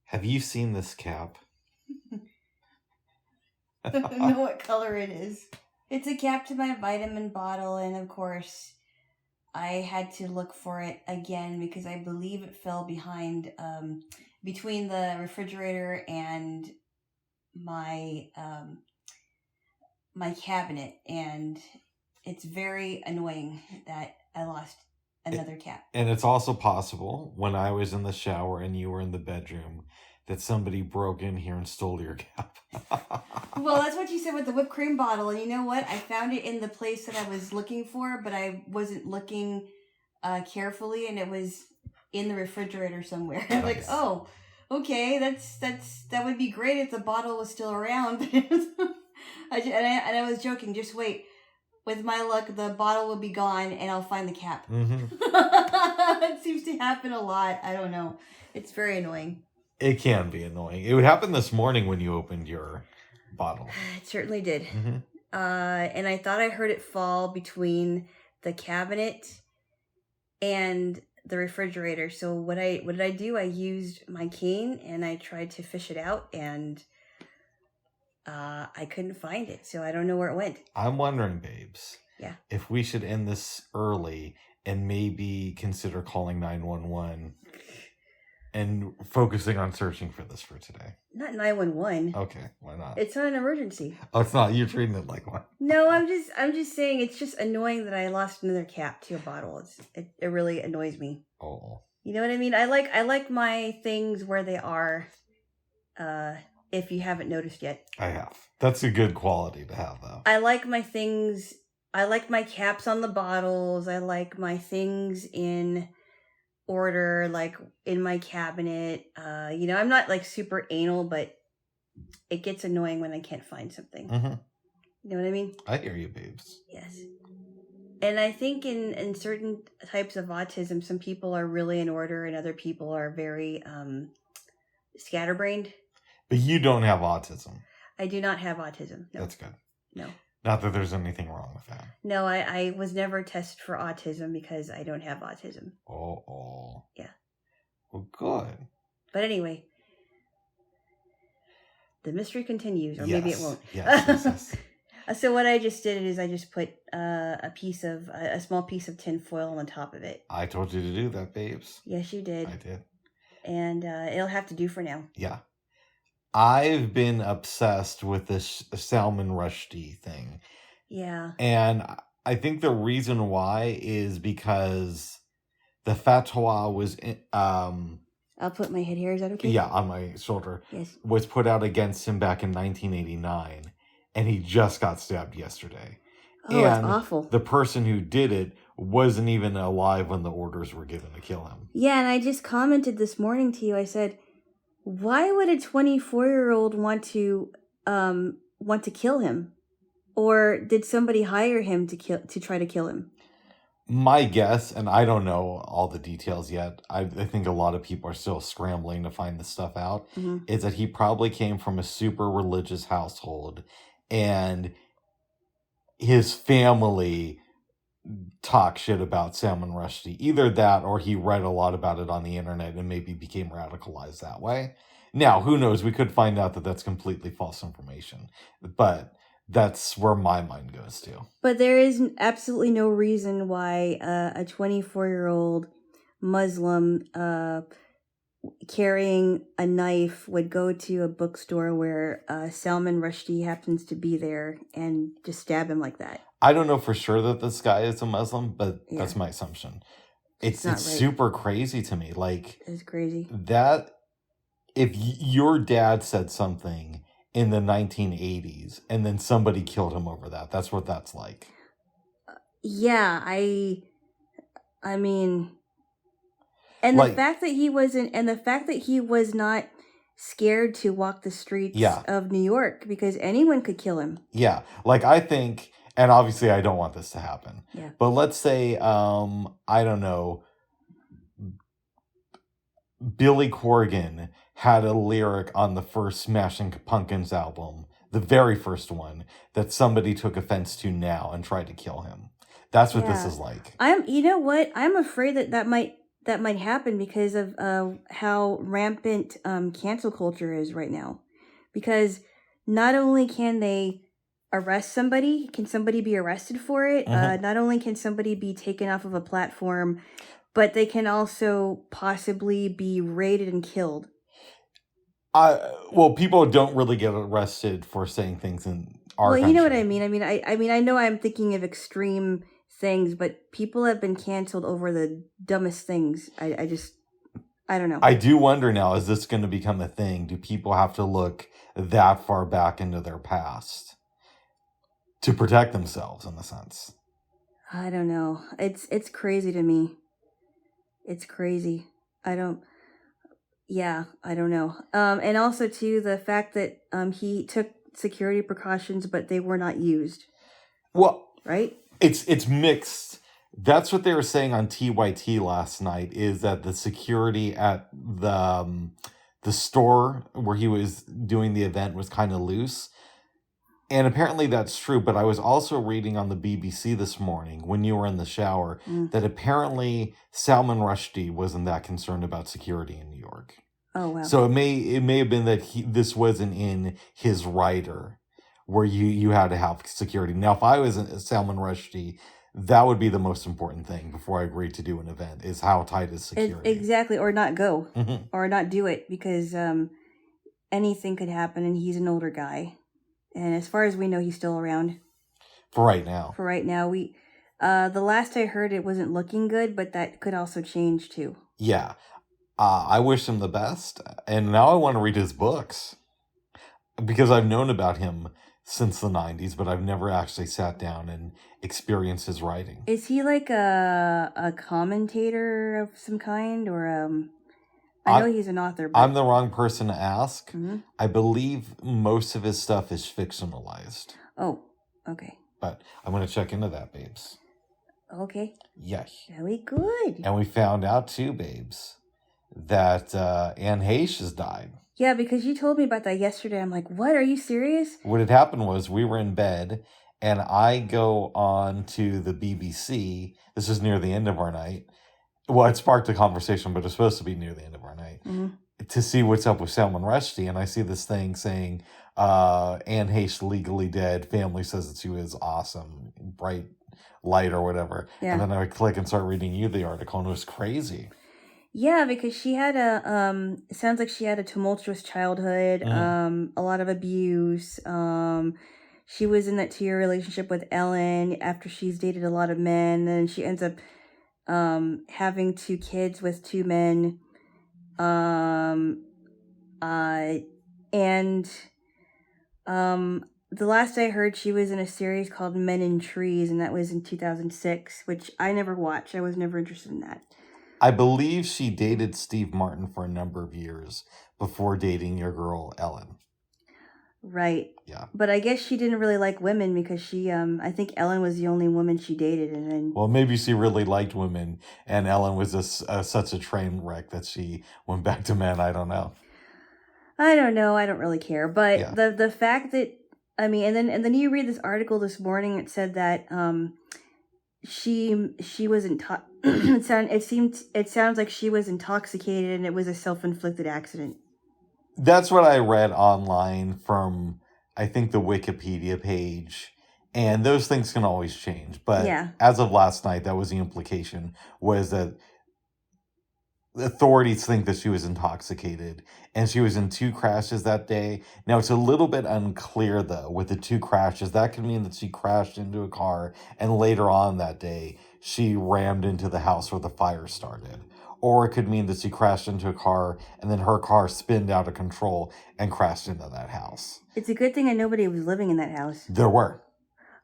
Have you seen this cap? I don't know what color it is. It's a cap to my vitamin bottle, and of course, I had to look for it again because I believe it fell behind, between the refrigerator and my my cabinet, and it's very annoying that I lost another cap. And it's also possible when I was in the shower and you were in the bedroom that somebody broke in here and stole your cap. Well, that's what you said with the whipped cream bottle. And you know what? I found it in the place that I was looking for, but I wasn't looking carefully, and it was in the refrigerator somewhere. Nice. Like, oh, okay, that would be great if the bottle was still around. I was joking. Just wait. With my luck, the bottle will be gone, and I'll find the cap. Mm-hmm. It seems to happen a lot. I don't know. It's very annoying. It can be annoying. It would happen this morning when you opened your bottle. It certainly did. Mm-hmm. And I thought I heard it fall between the cabinet and the refrigerator. So what did I do? I used my cane and I tried to fish it out, and I couldn't find it. So I don't know where it went. I'm wondering, babes. Yeah. If we should end this early and maybe consider calling 911 and focusing on searching for this for today. Not 911. Okay, why not? It's not an emergency. Oh, it's not. You're treating it like one. No, I'm just saying it's just annoying that I lost another cap to a bottle. It really annoys me. Oh. You know what I mean? I like my things where they are. If you haven't noticed yet. I have. That's a good quality to have, though. I like my things. I like my caps on the bottles. I like my things in order, like in my cabinet. I'm not like super anal, but it gets annoying when I can't find something. Mm-hmm. You know what I mean? I hear you, babes. Yes. And I think in certain types of autism, some people are really in order and other people are very scatterbrained. But you don't have autism. I do not have autism. No. That's good. No. Not that there's anything wrong with that. No, I was never tested for autism because I don't have autism. Oh. Yeah. Well, good. But anyway, the mystery continues, or yes. maybe it won't. Yes. So what I just did is I just put a small piece of tin foil on top of it. I told you to do that, babes. Yes, you did. I did. And it'll have to do for now. Yeah. I've been obsessed with this Salman Rushdie thing. Yeah. And I think the reason why is because the fatwa was... I'll put my head here. Is that okay? Yeah, on my shoulder. Yes. Was put out against him back in 1989. And he just got stabbed yesterday. Oh, and it's awful. The person who did it wasn't even alive when the orders were given to kill him. Yeah, and I just commented this morning to you. I said, why would a 24-year-old want to kill him? Or did somebody hire him to try to kill him? My guess, and I don't know all the details yet, I think a lot of people are still scrambling to find this stuff out, is that he probably came from a super religious household, and his family talk shit about Salman Rushdie. Either that, or he read a lot about it on the internet and maybe became radicalized that way. Now, who knows? We could find out that that's completely false information. But that's where my mind goes to. But there is absolutely no reason why a 24-year-old Muslim carrying a knife would go to a bookstore where Salman Rushdie happens to be there and just stab him like that. I don't know for sure that this guy is a Muslim, but that's my assumption. It's right. Super crazy to me. Like, it's crazy. That if your dad said something in the 1980s and then somebody killed him over that, that's what that's like. Yeah, I mean, and like, the fact that he was not scared to walk the streets of New York because anyone could kill him. Yeah, like I think, and obviously I don't want this to happen. Yeah. But let's say, I don't know, Billy Corgan had a lyric on the first Smashing Pumpkins album, the very first one, that somebody took offense to now and tried to kill him. That's what this is like. You know what? I'm afraid that might that might happen because of how rampant cancel culture is right now. Because not only can they arrest somebody, can somebody be arrested for it? Not only can somebody be taken off of a platform, but they can also possibly be raided and killed. Well, people don't really get arrested for saying things in our country. You know what I mean. I know I'm thinking of extreme things, but people have been canceled over the dumbest things. I don't know. I do wonder now, is this going to become a thing? Do people have to look that far back into their past to protect themselves, in a sense? I don't know. It's crazy to me. It's crazy. I don't know. And also too, the fact that he took security precautions, but they were not used. Well, right? It's mixed. That's what they were saying on TYT last night, is that the security at the store where he was doing the event was kind of loose. And apparently that's true, but I was also reading on the BBC this morning when you were in the shower that apparently Salman Rushdie wasn't that concerned about security in New York. Oh wow! So it may have been that this wasn't in his rider where you had to have security. Now, if I was Salman Rushdie, that would be the most important thing before I agreed to do an event, is how tight is security. Exactly, or not go, or not do it, because anything could happen, and he's an older guy. And as far as we know, he's still around. For right now. We, the last I heard, it wasn't looking good, but that could also change too. Yeah. I wish him the best. And now I want to read his books. Because I've known about him since the 90s, but I've never actually sat down and experienced his writing. Is he like a commentator of some kind? Or, I know he's an author. But... I'm the wrong person to ask. I believe most of his stuff is fictionalized. Oh, okay. But I'm going to check into that, babes. Okay. Yes. Very good. And we found out too, babes, that Anne Heche has died. Yeah, because you told me about that yesterday. I'm like, what? Are you serious? What had happened was we were in bed, and I go on to the BBC. This is near the end of our night. Well, it sparked a conversation, but it's supposed to be near the end of our night, to see what's up with Salman Rushdie. And I see this thing saying, Anne Heche legally dead. Family says that she was awesome. Bright light or whatever. Yeah. And then I would click and start reading you the article, and it was crazy. Yeah, because she had it sounds like she had a tumultuous childhood, a lot of abuse. She was in that 2-year relationship with Ellen after she's dated a lot of men. Then she ends up having 2 kids with 2 men. The last I heard, she was in a series called Men in Trees, and that was in 2006, which I never watched. I was never interested in that. I believe she dated Steve Martin for a number of years before dating your girl, Ellen. Right. Yeah. But I guess she didn't really like women because she, I think Ellen was the only woman she dated. And then... Well, maybe she really liked women, and Ellen was such a train wreck that she went back to men. I don't know. I don't know. I don't really care. But yeah. the fact that, I mean, and then you read this article this morning. It said that she was it sounds like she was intoxicated and it was a self-inflicted accident. That's what I read online from, I think, the Wikipedia page. And those things can always change. But yeah. As of last night, that was the implication, was that authorities think that she was intoxicated. And she was in 2 crashes that day. Now, it's a little bit unclear, though, with the 2 crashes. That could mean that she crashed into a car, and later on that day, she rammed into the house where the fire started. Or it could mean that she crashed into a car, and then her car spinned out of control and crashed into that house. It's a good thing that nobody was living in that house. There were.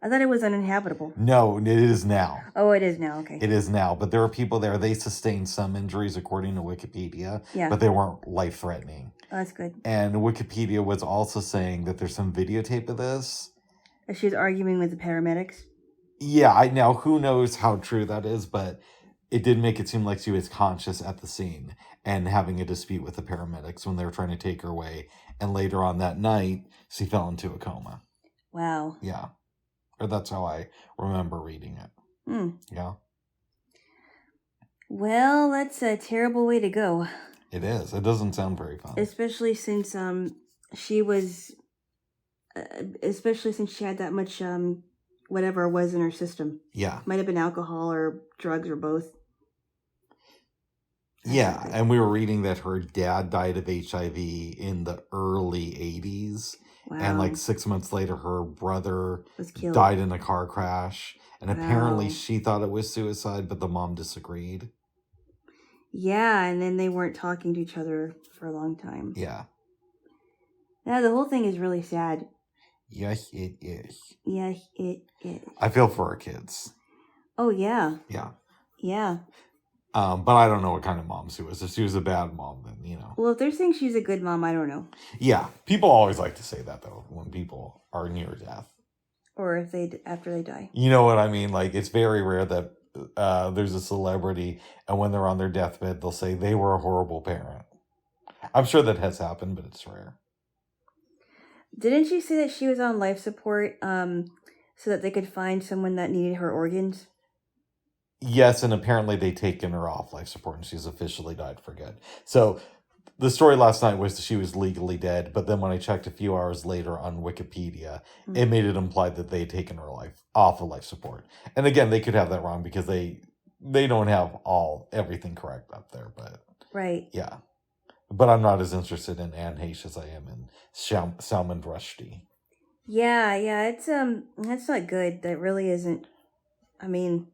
I thought it was uninhabitable. No, it is now. Oh, it is now. Okay. It is now. But there are people there. They sustained some injuries, according to Wikipedia. Yeah. But they weren't life-threatening. Oh, that's good. And Wikipedia was also saying that there's some videotape of this. That she was arguing with the paramedics? Yeah. Now, who knows how true that is, but it did make it seem like she was conscious at the scene and having a dispute with the paramedics when they were trying to take her away. And later on that night, she fell into a coma. Wow. Yeah. Or that's how I remember reading it. Yeah. Well, that's a terrible way to go. It is. It doesn't sound very fun. Especially since she was, especially since she had that much whatever was in her system. Yeah. Might have been alcohol or drugs or both. Yeah, and we were reading that her dad died of HIV in the early 80s. Wow. And like 6 months later, her brother was killed. Died in a car crash. And apparently she thought it was suicide, but the mom disagreed. Yeah, and then they weren't talking to each other for a long time. Yeah. Yeah, the whole thing is really sad. Yes, it is. Yes, it is. I feel for our kids. Oh, yeah. Yeah. Yeah. But I don't know what kind of mom she was. If she was a bad mom, then, you know. Well, if they're saying she's a good mom, I don't know. Yeah. People always like to say that, though, when people are near death. Or if after they die. You know what I mean? Like, it's very rare that there's a celebrity, and when they're on their deathbed, they'll say they were a horrible parent. I'm sure that has happened, but it's rare. Didn't she say that she was on life support so that they could find someone that needed her organs? Yes, and apparently they'd taken her off life support and she's officially died for good. So the story last night was that she was legally dead, but then when I checked a few hours later on Wikipedia, it made it implied that they had taken her life off of life support. And again, they could have that wrong because they don't have everything correct up there, but right. Yeah. But I'm not as interested in Anne Heche as I am in Salman Rushdie. Yeah, it's that's not good. That really isn't. I mean,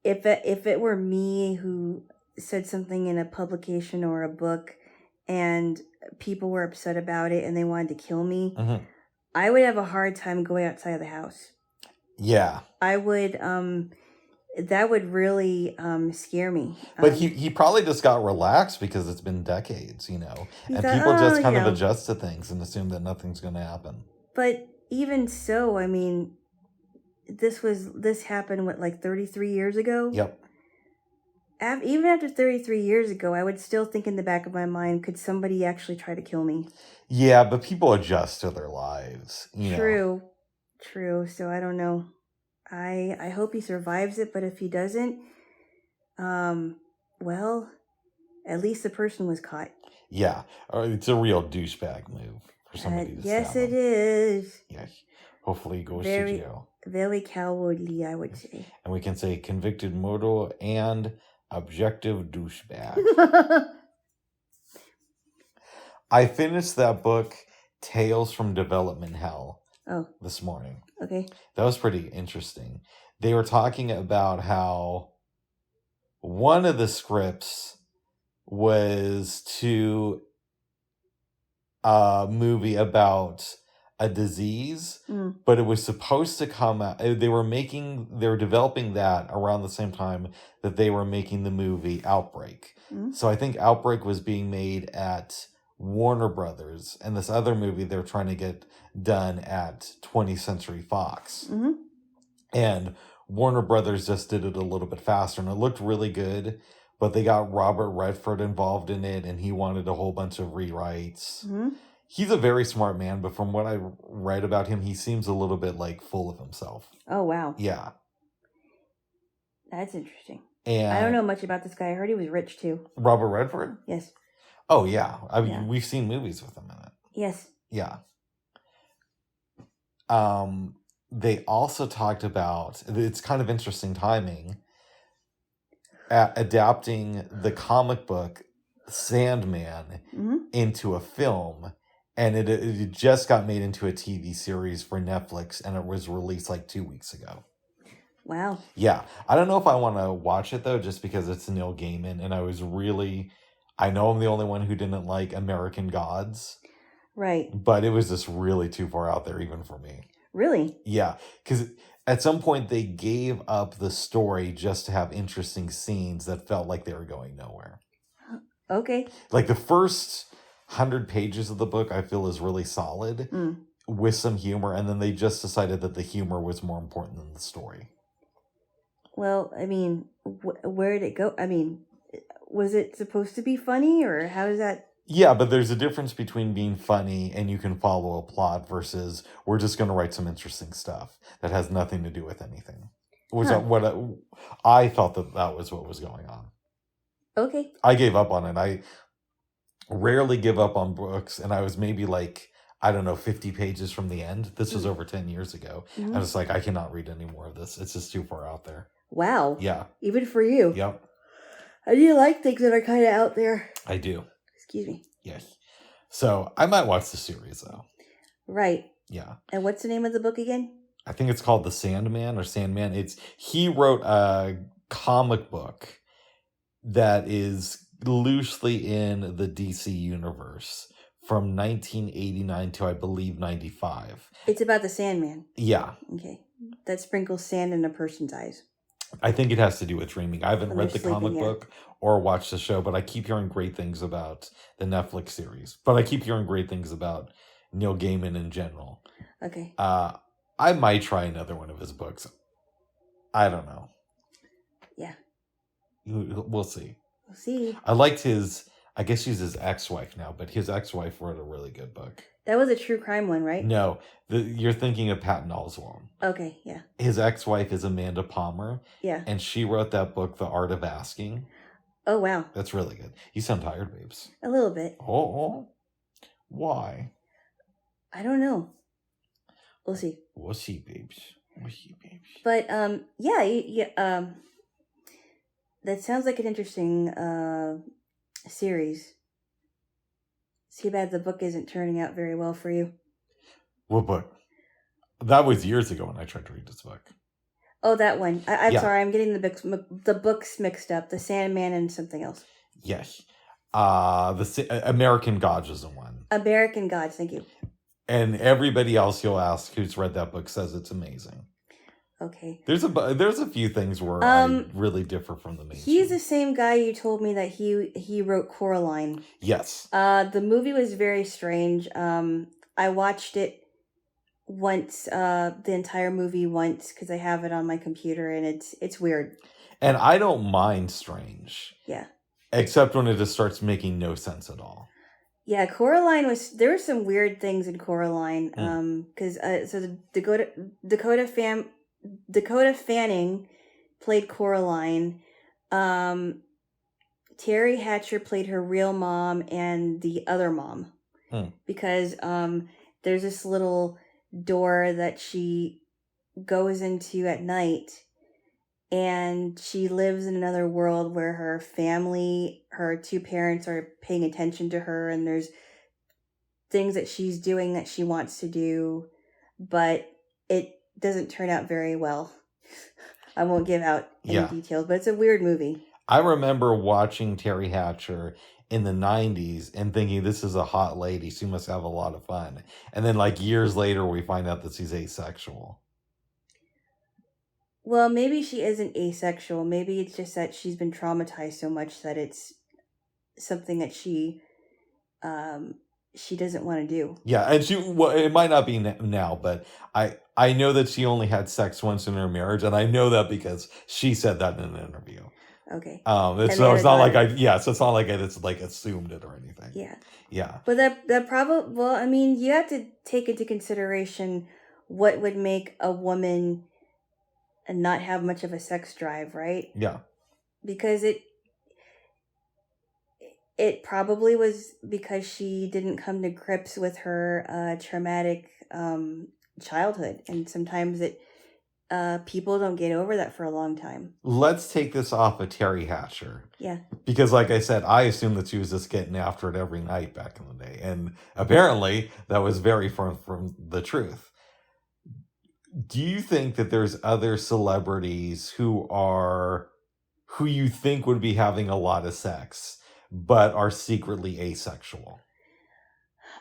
if it were me who said something in a publication or a book and people were upset about it and they wanted to kill me, I would have a hard time going outside of the house. Yeah. I would that would really scare me. But he probably just got relaxed because it's been decades, you know. And people just kind of adjust to things and assume that nothing's going to happen. But even so, I mean, this happened, what, like 33 years ago? Yep. Even after 33 years ago, I would still think in the back of my mind, could somebody actually try to kill me? Yeah, but people adjust to their lives, you know. True. So I don't know. I hope he survives it, but if he doesn't, well, at least the person was caught. Yeah, it's a real douchebag move for somebody to yes, stab it him. Is. Yes. Hopefully he goes to jail. Very cowardly, I would say. And we can say convicted murderer and objective douchebag. I finished that book, Tales from Development Hell, this morning. Okay. That was pretty interesting. They were talking about how one of the scripts was to a movie about a disease, but it was supposed to come out. They were developing that around the same time that they were making the movie Outbreak. So I think Outbreak was being made at Warner Brothers, and this other movie they're trying to get done at 20th Century Fox. And Warner Brothers just did it a little bit faster, and it looked really good, but they got Robert Redford involved in it, and he wanted a whole bunch of rewrites. He's a very smart man, but from what I read about him, he seems a little bit like full of himself. Oh, wow. Yeah. That's interesting. And I don't know much about this guy. I heard he was rich too. Robert Redford? Yes. Oh, yeah. I mean, we've seen movies with him in it. Yes. Yeah. They also talked about, it's kind of interesting timing, adapting the comic book Sandman into a film, and it just got made into a TV series for Netflix, and it was released like 2 weeks ago. Wow. Yeah. I don't know if I want to watch it, though, just because it's Neil Gaiman, and I know I'm the only one who didn't like American Gods. Right. But it was just really too far out there, even for me. Really? Yeah. Because at some point, they gave up the story just to have interesting scenes that felt like they were going nowhere. Okay. Like the first 100 pages of the book, I feel is really solid with some humor. And then they just decided that the humor was more important than the story. Well, I mean, where did it go? I mean, was it supposed to be funny, or how does that... Yeah, but there's a difference between being funny and you can follow a plot versus we're just going to write some interesting stuff that has nothing to do with anything. Was that what I thought that was what was going on. Okay. I gave up on it. I rarely give up on books, and I was maybe like, I don't know, 50 pages from the end. This was over 10 years ago. Mm-hmm. I was like, I cannot read any more of this. It's just too far out there. Wow. Yeah. Even for you. Yep. I do like things that are kind of out there. I do. Excuse me. Yes. So I might watch the series, though. Right. Yeah. And what's the name of the book again? I think it's called The Sandman or Sandman. He wrote a comic book that is loosely in the DC universe from 1989 to, I believe, 95. It's about the Sandman. Yeah. Okay. That sprinkles sand in a person's eyes. I think it has to do with dreaming. I haven't read the comic book or watched the show, but I keep hearing great things about the Netflix series. But I keep hearing great things about Neil Gaiman in general. Okay. I might try another one of his books. I don't know. Yeah. We'll see. We'll see. I liked I guess she's his ex-wife now, but his ex-wife wrote a really good book. That was a true crime one, right? No, you're thinking of Patton Oswalt. Okay, yeah. His ex-wife is Amanda Palmer. Yeah. And she wrote that book, The Art of Asking. Oh, wow. That's really good. You sound tired, babes. A little bit. Oh? Why? I don't know. We'll see. We'll see, babes. We'll see, babes. But, yeah, that sounds like an interesting, series. Too bad the book isn't turning out very well for you. What book? That was years ago when I tried to read this book. Oh, that one. I'm sorry, I'm getting the books mixed up. The Sandman and something else. Yes. The American Gods is the one. American Gods, thank you. And everybody else you'll ask who's read that book says it's amazing. Okay. There's a few things where I really differ from the main. He's the same guy you told me that he wrote Coraline. Yes. The movie was very strange. I watched it once, the entire movie once, because I have it on my computer, and it's weird. And I don't mind strange. Yeah. Except when it just starts making no sense at all. Yeah, Coraline there were some weird things in Coraline. Because so the Dakota Fanning played Coraline. Terry Hatcher played her real mom and the other mom. Because there's this little door that she goes into at night, and she lives in another world where her family, her two parents, are paying attention to her, and there's things that she's doing that she wants to do, but it doesn't turn out very well. I won't give out any details, but it's a weird movie. I remember watching Terry Hatcher in the 90s and thinking, this is a hot lady. She must have a lot of fun. And then like years later, we find out that she's asexual. Well, maybe she isn't asexual. Maybe it's just that she's been traumatized so much that it's something that she doesn't want to do. Yeah, and it might not be now, but I know that she only had sex once in her marriage, and I know that because she said that in an interview. Okay. So it's not like it's not like it's like assumed it or anything. Yeah. Yeah. But that probably, well, I mean, you have to take into consideration what would make a woman not have much of a sex drive, right? Yeah. Because it probably was because she didn't come to grips with her traumatic childhood, and sometimes people don't get over that for a long time. Let's take this off of Terry Hatcher. Yeah. Because like I said, I assumed that she was just getting after it every night back in the day, and apparently that was very far from the truth. Do you think that there's other celebrities who you think would be having a lot of sex, but are secretly asexual?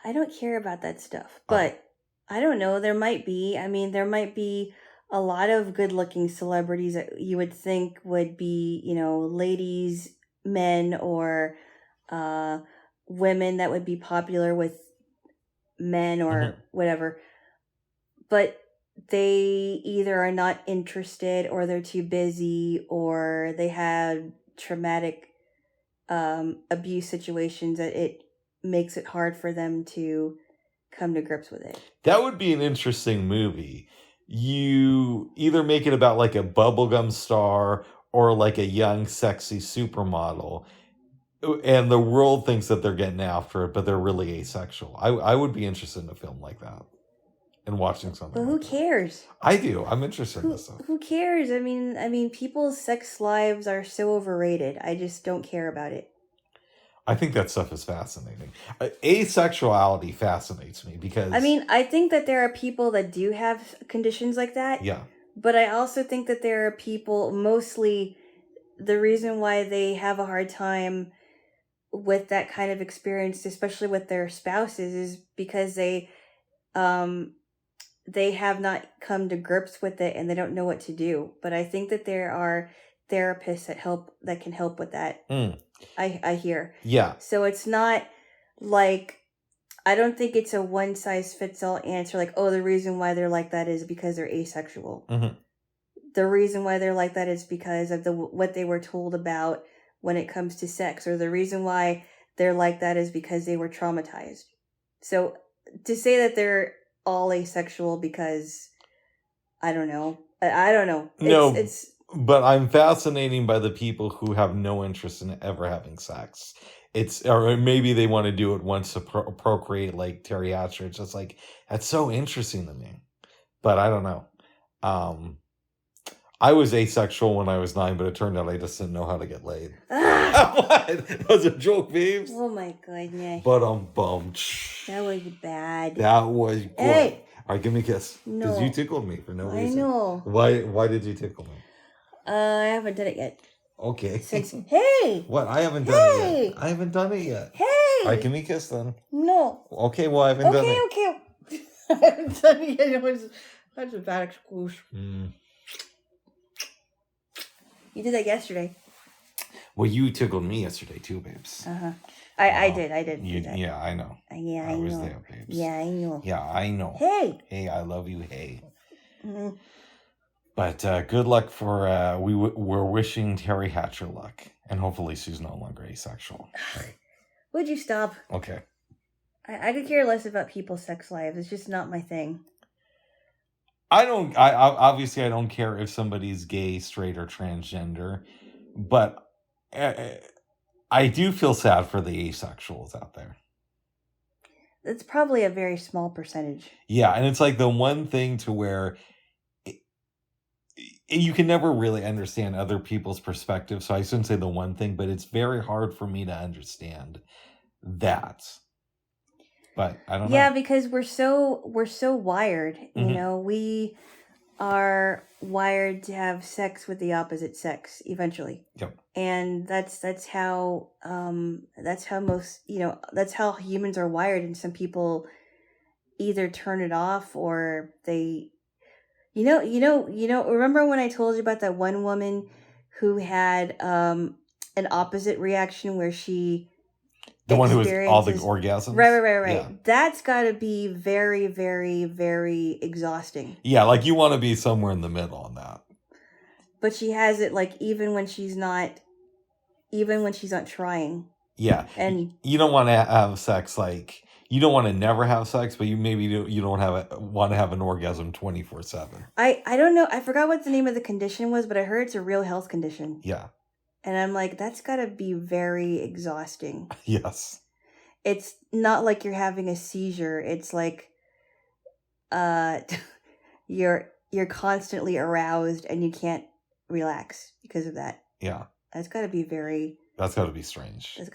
I don't care about that stuff, but I don't know. There might be. I mean, there might be a lot of good-looking celebrities that you would think would be, ladies, men, or women that would be popular with men or whatever. But they either are not interested, or they're too busy, or they had traumatic abuse situations that it makes it hard for them to come to grips with it. That would be an interesting movie. you either make it about like a bubblegum star or like a young, sexy supermodel, and the world thinks that they're getting after it, but they're really asexual. I would be interested in a film like that and watching something. But who cares? I do. I'm interested in this stuff. Who cares? I mean, people's sex lives are so overrated. I just don't care about it. I think that stuff is fascinating. Asexuality fascinates me because... I mean, I think that there are people that do have conditions like that. Yeah. But I also think that there are people, mostly the reason why they have a hard time with that kind of experience, especially with their spouses, is because they have not come to grips with it and they don't know what to do. But I think that there are therapists that can help with that. I hear. Yeah. So it's not like, I don't think it's a one size fits all answer. Like, oh, the reason why they're like that is because they're asexual. Mm-hmm. The reason why they're like that is because of what they were told about when it comes to sex, or the reason why they're like that is because they were traumatized. So to say that they're all asexual because, I don't know. But I'm fascinated by the people who have no interest in ever having sex. Or maybe they want to do it once to procreate, like Terry Hatcher. It's just like, that's so interesting to me. But I don't know. I was asexual when I was 9, but it turned out I just didn't know how to get laid. What? That was a joke, babes. Oh my goodness. But that was bad. That was good. Hey. All right, give me a kiss. No. Because you tickled me for no reason. I know. Why did you tickle me? I haven't done it yet. Okay. Hey! What? I haven't done it yet. I haven't done it yet. Hey! All right, give me a kiss then. No. Okay, well, I haven't done it. Okay. I haven't done it yet. That's a bad excuse. You did that yesterday. Well, you tickled me yesterday too, babes. Uh-huh. I did. Yeah, I know. Yeah, I was know. there, babes. Yeah, I know. Yeah, I know. Hey! Hey, I love you, hey. Mm-hmm. But good luck for, we're wishing Terry Hatcher luck. And hopefully she's no longer asexual. Would you stop? Okay. I could care less about people's sex lives. It's just not my thing. Obviously I don't care if somebody's gay, straight, or transgender. But I do feel sad for the asexuals out there. It's probably a very small percentage. Yeah, and it's like the one thing to where you can never really understand other people's perspective. So I shouldn't say the one thing, but it's very hard for me to understand that. But I don't know. Yeah, because we're so wired. Mm-hmm. You know, we are wired to have sex with the opposite sex eventually. Yep. And that's how most, that's how humans are wired, and some people either turn it off or they remember when I told you about that one woman who had an opposite reaction where she the one who was all the orgasms? Right. Yeah. That's got to be very, very, very exhausting. Yeah, like you want to be somewhere in the middle on that. But she has it like even when she's not trying. Yeah. And you don't want to have sex like you don't want to never have sex, but you don't want to have an orgasm 24/7. I don't know. I forgot what the name of the condition was, but I heard it's a real health condition. Yeah. And I'm like, that's got to be very exhausting. Yes. It's not like you're having a seizure. It's like you're constantly aroused and you can't relax because of that. Yeah. That's got to be strange. That's got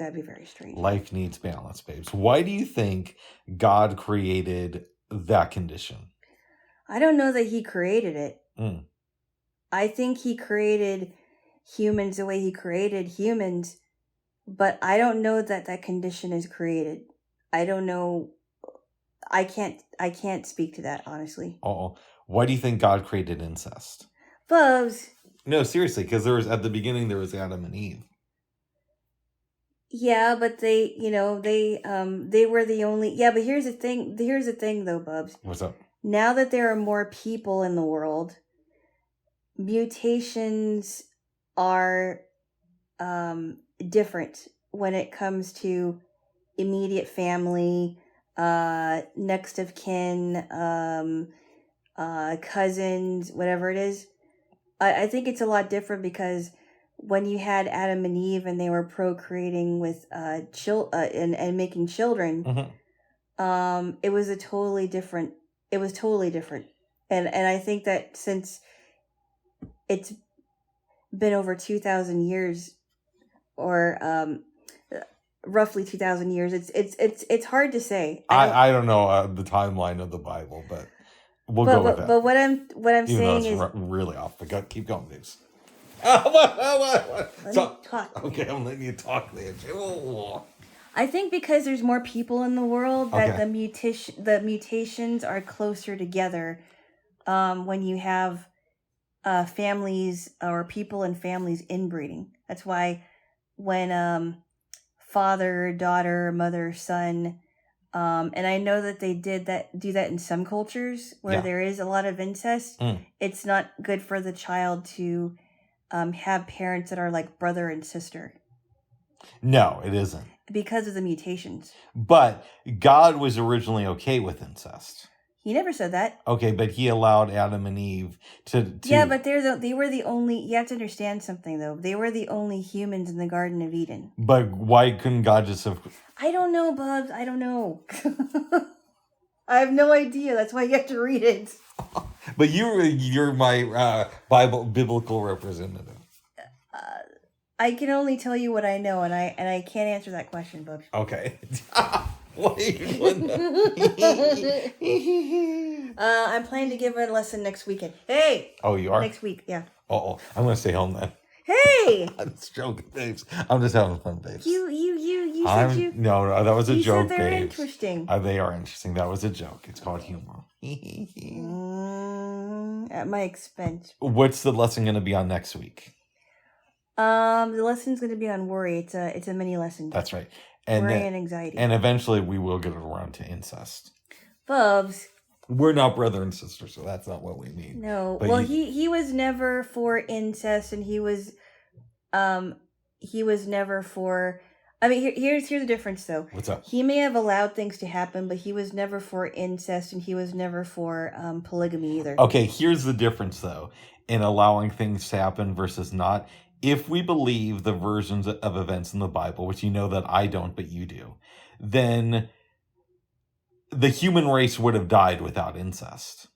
to be very strange. Life needs balance, babes. Why do you think God created that condition? I don't know that he created it. I think he created humans the way he created humans, but I don't know that condition is created. I don't know. I can't speak to that, honestly. Oh, why do you think God created incest? Bubs. No, seriously, because at the beginning there was Adam and Eve. Yeah, but they were the only. Yeah, but here's the thing. Here's the thing, though, Bubs. What's up? Now that there are more people in the world, mutations are different when it comes to immediate family, next of kin, cousins, whatever it is. I think it's a lot different because when you had Adam and Eve and they were procreating with and making children, it was totally different. It was totally different, and I think that since it's been over 2,000 years, or roughly 2,000 years, it's hard to say. I don't know the timeline of the Bible, but we'll go with that. But what I'm Even saying though is really off the gut. Keep going, babes. What? Let me talk. Okay, I'm letting you talk there. I think because there's more people in the world that Okay. the mutations are closer together. When you have families or people and families inbreeding, that's why when father, daughter, mother, son, and I know that they do that in some cultures where there is a lot of incest. It's not good for the child to have parents that are like brother and sister. No, it isn't. Because of the mutations. But God was originally okay with incest. He never said that. Okay, but he allowed Adam and Eve to... Yeah, but they were the only... You have to understand something, though. They were the only humans in the Garden of Eden. But why couldn't God just have... I don't know, Bubs. I don't know. I have no idea. That's why you have to read it. But you're my biblical representative. I can only tell you what I know, and I can't answer that question, Bubs. Okay. What are you doing? I'm planning to give a lesson next weekend. Hey! Oh, you are? Next week, yeah. Uh-oh. I'm going to stay home then. Hey! I'm just joking, babes. I'm just having fun, babes. You said you... No, that was a joke, said they're babes. Interesting. They are interesting. That was a joke. It's called humor. At my expense. What's the lesson going to be on next week? The lesson's going to be on worry. It's a mini lesson. That's right. And worry and anxiety. And eventually we will get around to incest. Bubs. We're not brother and sister, so that's not what we mean. No. But well, he was never for incest, and he was never for... I mean, here's the difference, though. What's up? He may have allowed things to happen, but he was never for incest, and he was never for polygamy either. Okay, here's the difference, though, in allowing things to happen versus not. If we believe the versions of events in the Bible, which you know that I don't, but you do, then the human race would have died without incest.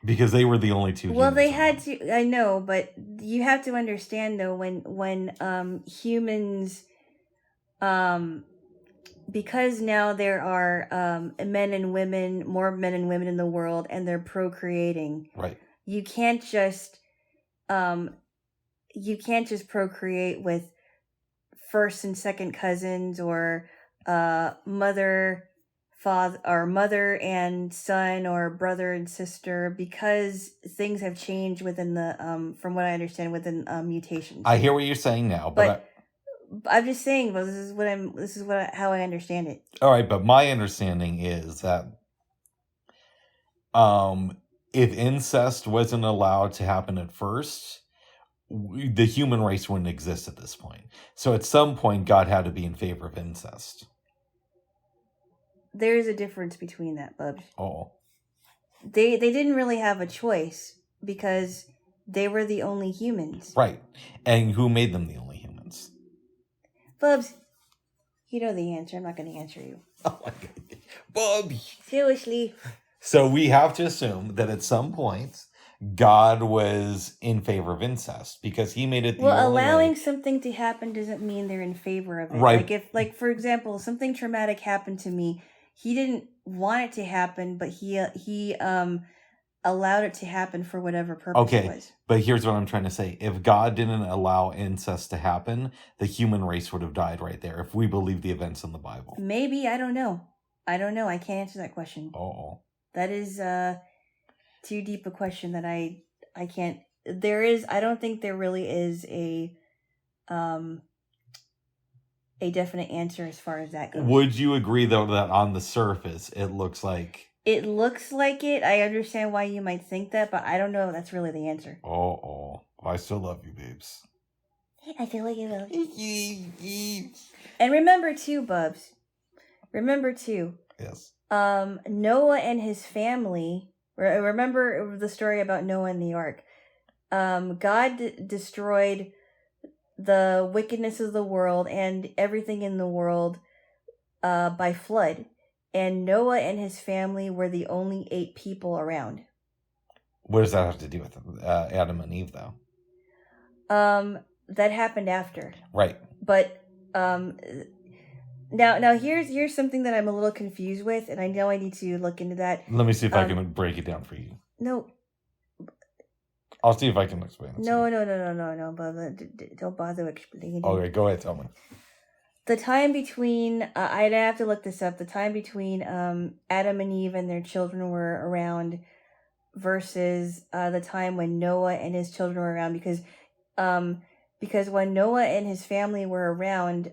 Because they were the only two. Well, they had to. I know, but you have to understand, though, when humans, because now there are men and women, more men and women in the world, and they're procreating. Right. You can't just procreate with first and second cousins or mother and son or brother and sister, because things have changed within the from what I understand within mutations. I hear what you're saying now, but I'm just saying, well, how I understand it. All right, but my understanding is that if incest wasn't allowed to happen at first, the human race wouldn't exist at this point. So at some point, God had to be in favor of incest. There is a difference between that, Bubs. Oh. They didn't really have a choice because they were the only humans. Right. And who made them the only humans? Bubs, you know the answer. I'm not going to answer you. Oh my God. Bubby. Seriously. So we have to assume that at some point, God was in favor of incest because he made it the only allowing way. Something to happen doesn't mean they're in favor of it. Right. Like for example, something traumatic happened to me. He didn't want it to happen, but he allowed it to happen for whatever purpose it was. But here's what I'm trying to say. If God didn't allow incest to happen, the human race would have died right there if we believe the events in the Bible. Maybe. I don't know. I can't answer that question. Oh. That is too deep a question that I can't. I don't think there really is a definite answer as far as that goes. Would you agree, though, that on the surface, it looks like... It looks like it. I understand why you might think that, but I don't know if that's really the answer. Oh. I still love you, babes. I feel like you will. And remember, too, Bubs. Yes. Noah and his family Remember the story about Noah and the ark. God destroyed the wickedness of the world and everything in the world by flood. And Noah and his family were the only 8 people around. What does that have to do with Adam and Eve, though? That happened after. Right. But now here's something that I'm a little confused with, and I know I need to look into that. Let me see if I can break it down for you. No. I'll see if I can explain it. No, Bubba. Don't bother explaining. Okay, go ahead, tell me. The time between, I'd have to look this up, the time between Adam and Eve and their children were around versus the time when Noah and his children were around, because when Noah and his family were around,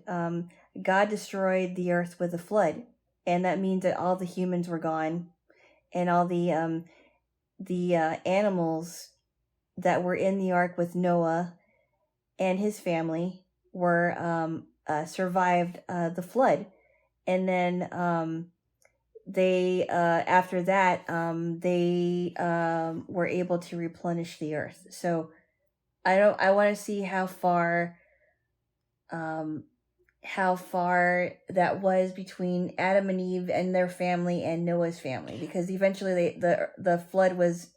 God destroyed the earth with a flood, and that means that all the humans were gone, and all the animals that were in the ark with Noah and his family were survived the flood, and then they after that they were able to replenish the earth. So I want to see how far that was between Adam and Eve and their family and Noah's family, because eventually the flood was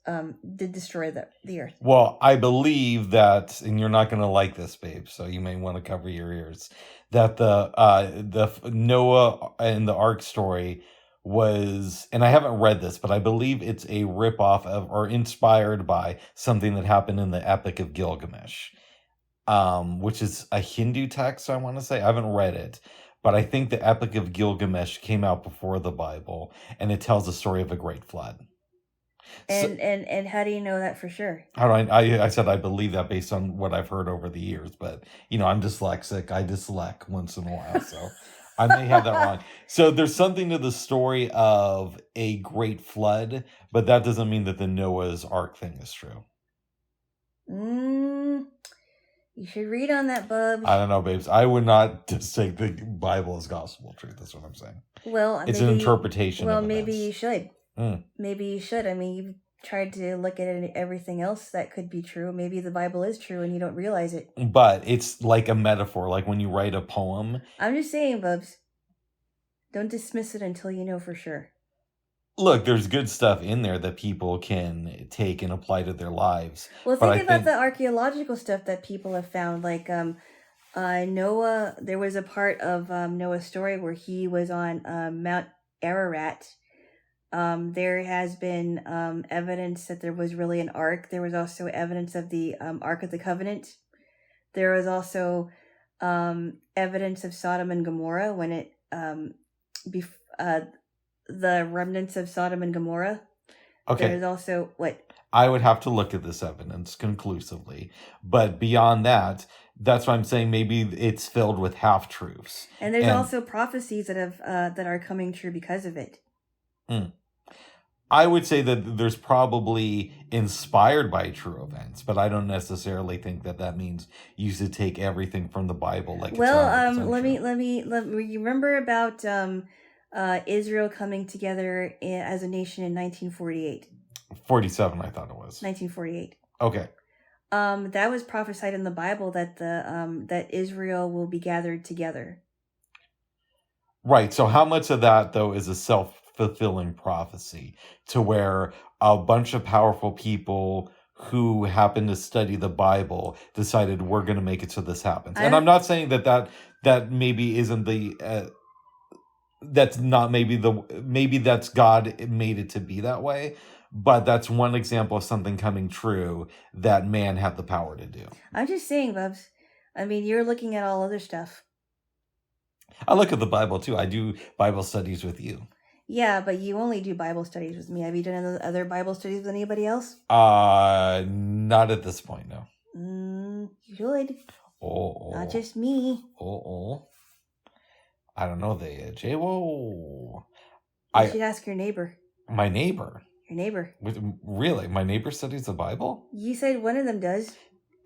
did destroy the earth. Well, I believe that, and you're not going to like this, babe, so you may want to cover your ears, that the Noah and the Ark story was, and I haven't read this, but I believe it's a ripoff of or inspired by something that happened in the Epic of Gilgamesh, which is a Hindu text, I want to say. I haven't read it, but I think the Epic of Gilgamesh came out before the Bible, and it tells the story of a great flood. And how do you know that for sure? How do I said I believe that based on what I've heard over the years, but I'm dyslexic. I dyslect once in a while, so I may have that wrong. So there's something to the story of a great flood, but that doesn't mean that the Noah's Ark thing is true. You should read on that, Bubs. I don't know, babes. I would not just take the Bible as gospel truth. That's what I'm saying. Well, it's an interpretation. Well, maybe you should. Maybe you should. I mean, you've tried to look at everything else that could be true. Maybe the Bible is true and you don't realize it. But it's like a metaphor, like when you write a poem. I'm just saying, Bubs. Don't dismiss it until you know for sure. Look, there's good stuff in there that people can take and apply to their lives. Well, think about the archaeological stuff that people have found. Like Noah, there was a part of Noah's story where he was on Mount Ararat. There has been evidence that there was really an ark. There was also evidence of the Ark of the Covenant. There was also evidence of Sodom and Gomorrah when it the remnants of Sodom and Gomorrah. Okay. There's also what? I would have to look at this evidence conclusively, but beyond that, that's why I'm saying maybe it's filled with half truths. And there's also prophecies that are coming true because of it. I would say that there's probably inspired by true events, but I don't necessarily think that means you should take everything from the Bible like. Well, let me. You remember about Israel coming together as a nation in 1948. 47, I thought it was. 1948. Okay. That was prophesied in the Bible that that Israel will be gathered together. Right. So how much of that though is a self-fulfilling prophecy to where a bunch of powerful people who happen to study the Bible decided we're going to make it so this happens? And I'm not saying that maybe isn't the that's not maybe that's God made it to be that way, but that's one example of something coming true that man had the power to do. I'm just saying, Bubs. I mean, you're looking at all other stuff. I look at the Bible too. I do Bible studies with you. Yeah, but you only do Bible studies with me. Have you done other Bible studies with anybody else? Not at this point, no. You should. Oh. Not just me. Oh. I don't know, Jaylo. You should ask your neighbor. My neighbor? Your neighbor. Really? My neighbor studies the Bible? You said one of them does.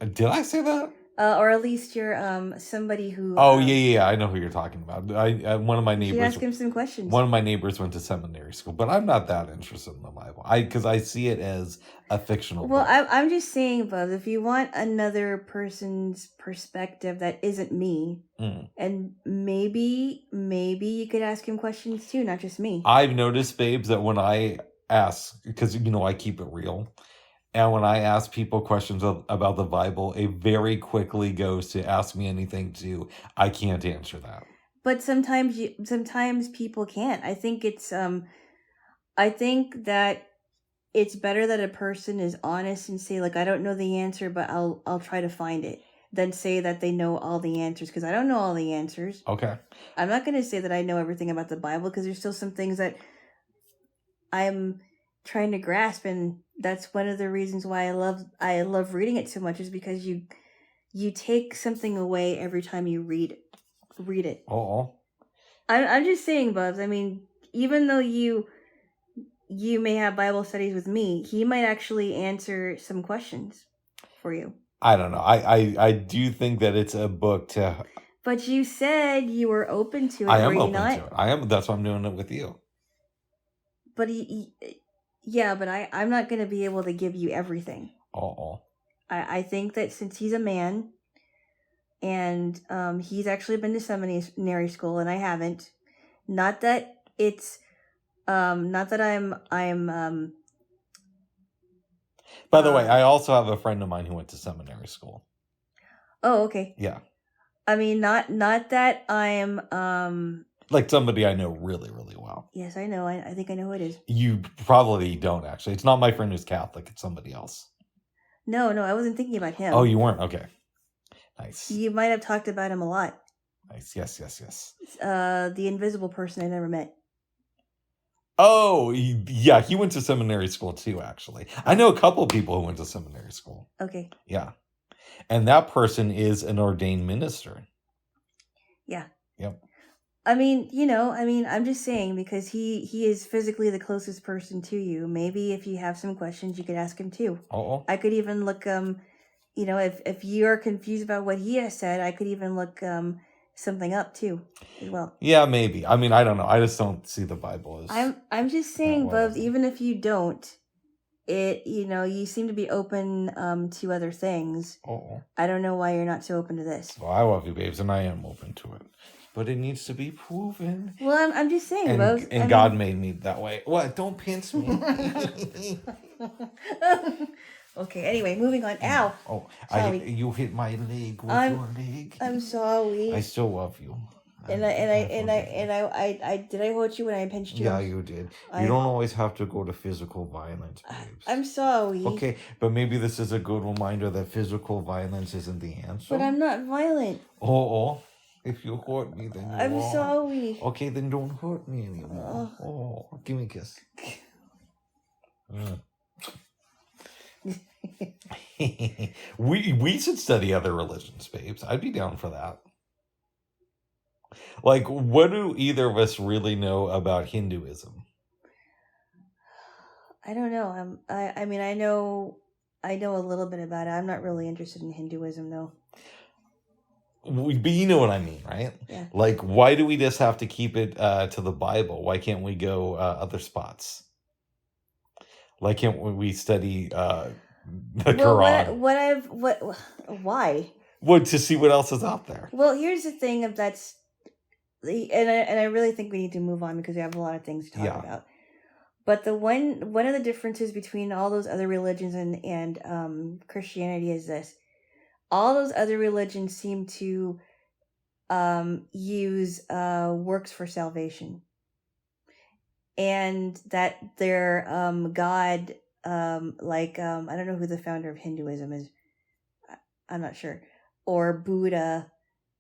Did I say that? Or at least you're somebody who. Oh yeah. I know who you're talking about. One of my neighbors. You ask him some questions. One of my neighbors went to seminary school, but I'm not that interested in the Bible. Because I see it as a fictional. Well, book. I'm just saying, Bub. If you want another person's perspective that isn't me, and maybe you could ask him questions too, not just me. I've noticed, babes, that when I ask, because I keep it real. And when I ask people questions about the Bible, it very quickly goes to ask me anything too. I can't answer that. But sometimes people can't. I think I think that it's better that a person is honest and say, like, I don't know the answer, but I'll try to find it, than say that they know all the answers, because I don't know all the answers. Okay. I'm not going to say that I know everything about the Bible, because there's still some things that I'm trying to grasp, and that's one of the reasons why I love reading it so much, is because you take something away every time you read it. Oh. I'm just saying, Bubs. I mean, even though you may have Bible studies with me, he might actually answer some questions for you. I don't know. I do think that it's a book to. But you said you were open to it. I am open to it. I am. That's why I'm doing it with you. But yeah, but I'm not going to be able to give you everything. Oh. I think that since he's a man, and he's actually been to seminary school, and I haven't. Not that it's, not that I'm. By the way, I also have a friend of mine who went to seminary school. Oh, okay. Yeah. I mean, not that I'm like somebody I know really, really well. Yes, I know. I think I know who it is. You probably don't actually. It's not my friend who's Catholic. It's somebody else. No, I wasn't thinking about him. Oh, you weren't? Okay. Nice. You might have talked about him a lot. Nice. Yes. The invisible person I never met. Oh, yeah. He went to seminary school too, actually. I know a couple of people who went to seminary school. Okay. Yeah. And that person is an ordained minister. Yeah. Yep. I mean, I'm just saying, because he is physically the closest person to you. Maybe if you have some questions, you could ask him too. Oh. I could even look, if you're confused about what he has said, I could even look something up too, as well. Yeah, maybe. I mean, I don't know. I just don't see the Bible as. I'm just saying, Bubs. Even if you don't, you seem to be open to other things. Oh. I don't know why you're not so open to this. Well, I love you, babes, and I am open to it. But it needs to be proven. Well, I'm just saying, Bubs. And God made me that way. What? Don't pinch me. Okay, anyway, moving on. Ow. Oh, you hit my leg with your leg. I'm sorry. I still love you. And I did I hurt you when I pinched you? Yeah, you did. You don't always have to go to physical violence, babes. I'm sorry. Okay, but maybe this is a good reminder that physical violence isn't the answer. But I'm not violent. Oh. If you hurt me, then you I'm sorry. Okay, then don't hurt me anymore. Oh, give me a kiss. We should study other religions, babes. I'd be down for that. Like, what do either of us really know about Hinduism? I don't know. I mean, I know a little bit about it. I'm not really interested in Hinduism, though. But you know what I mean, right? Yeah. Like, why do we just have to keep it to the Bible? Why can't we go other spots? Why can't we study the Quran? Why? Well, to see what else is out there. Well, here's the thing and I really think we need to move on, because we have a lot of things to talk about. But one of the differences between all those other religions and Christianity is this. All those other religions seem to use works for salvation. And that their God, I don't know who the founder of Hinduism is. I'm not sure. Or Buddha.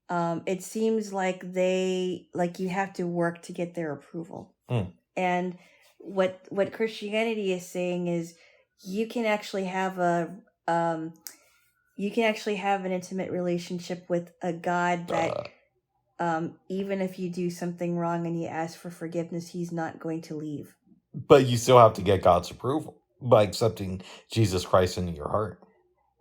It seems like you have to work to get their approval. And what Christianity is saying is you can actually have an intimate relationship with a God that even if you do something wrong and you ask for forgiveness, he's not going to leave. But you still have to get God's approval by accepting Jesus Christ into your heart.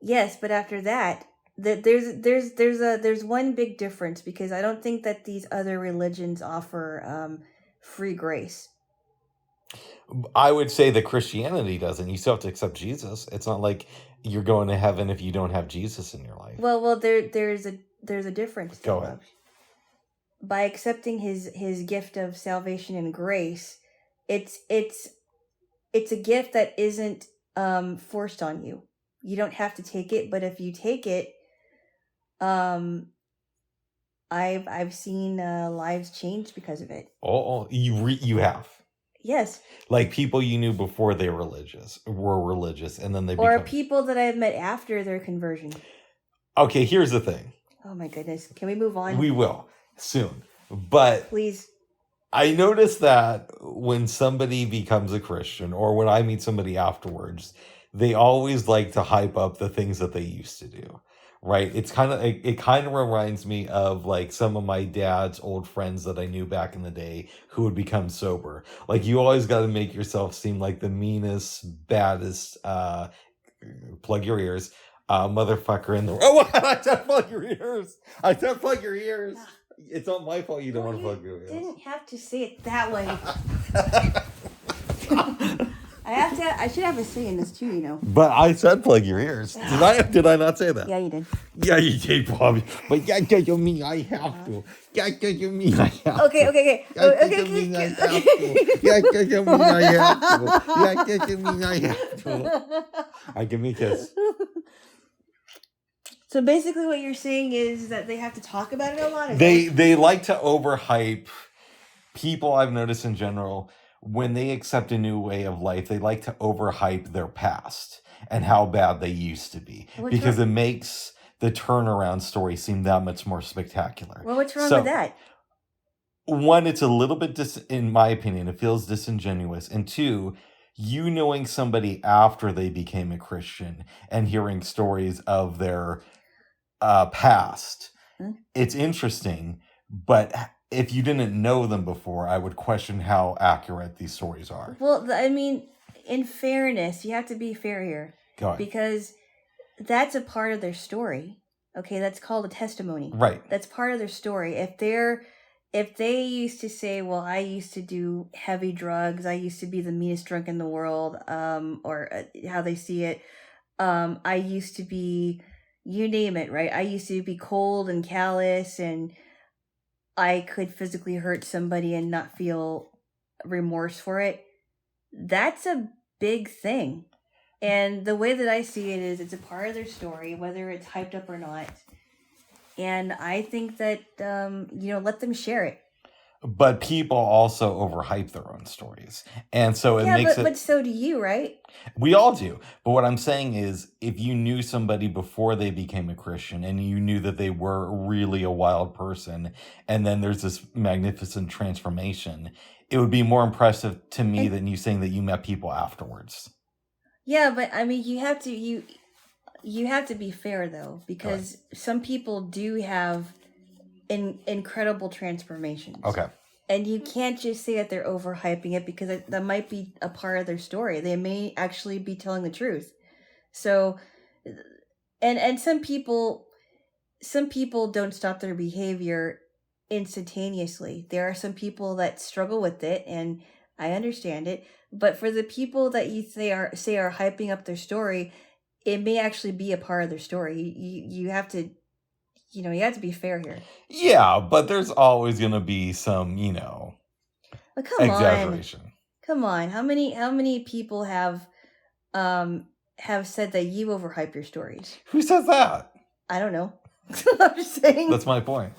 Yes, but after that, there's one big difference, because I don't think that these other religions offer free grace. I would say that Christianity doesn't. You still have to accept Jesus. It's not like you're going to heaven if you don't have Jesus in your life. Well, there's a difference. Go ahead. By accepting his gift of salvation and grace, it's a gift that isn't forced on you. You don't have to take it, but if you take it, I've seen lives change because of it. Oh, you have. Yes. Like people you knew before they were religious, and then they or people that I've met after their conversion. Okay, here's the thing. Oh my goodness, can we move on? We will soon, but please. I noticed that when somebody becomes a Christian, or when I meet somebody afterwards, they always like to hype up the things that they used to do. Right? It kind of reminds me of like some of my dad's old friends that I knew back in the day who would become sober. Like you always got to make yourself seem like the meanest, baddest, plug your ears, motherfucker in the... Oh, I said plug your ears. I said plug your ears. It's not my fault you don't want to plug your ears. You didn't have to say it that way. I should have a say in this too, you know. But I said plug your ears. Did I not say that? Yeah, you did. Yeah, you did, Bobby. But that doesn't mean I have to. That doesn't mean I have to. Okay. That doesn't mean I have to. That doesn't mean I have to. That doesn't mean I have to. All right, give me a kiss. So basically what you're saying is that they have to talk about it a lot? They like to overhype. People I've noticed in general, when they accept a new way of life, they like to overhype their past and how bad they used to be. Because it makes the turnaround story seem that much more spectacular. Well, what's wrong with that? One, it's a little bit, in my opinion, it feels disingenuous. And two, you knowing somebody after they became a Christian and hearing stories of their past, it's interesting, but if you didn't know them before, I would question how accurate these stories are. Well, I mean, in fairness, you have to be fair here. Go ahead. Because that's a part of their story. Okay, that's called a testimony. Right. That's part of their story. If they used to say, well, I used to do heavy drugs, I used to be the meanest drunk in the world, or how they see it, I used to be, you name it, right? I used to be cold and callous, and I could physically hurt somebody and not feel remorse for it. That's a big thing. And the way that I see it is it's a part of their story, whether it's hyped up or not. And I think that, let them share it. But people also overhype their own stories. And so it makes it... But so do you, right? We all do. But what I'm saying is, if you knew somebody before they became a Christian and you knew that they were really a wild person, and then there's this magnificent transformation, it would be more impressive to me than you saying that you met people afterwards. Yeah, but I mean, you have to be fair, though, because some people do have incredible transformations. Okay. And you can't just say that they're overhyping it, because that might be a part of their story. They may actually be telling the truth. So, and some people don't stop their behavior instantaneously. There are some people that struggle with it, and I understand it. But for the people that you say are hyping up their story, it may actually be a part of their story. You have to, you have to be fair here. Yeah, but there's always going to be some, but exaggeration. Come on. How many people have said that you overhype your stories? Who says that? I don't know. I'm just saying. That's my point.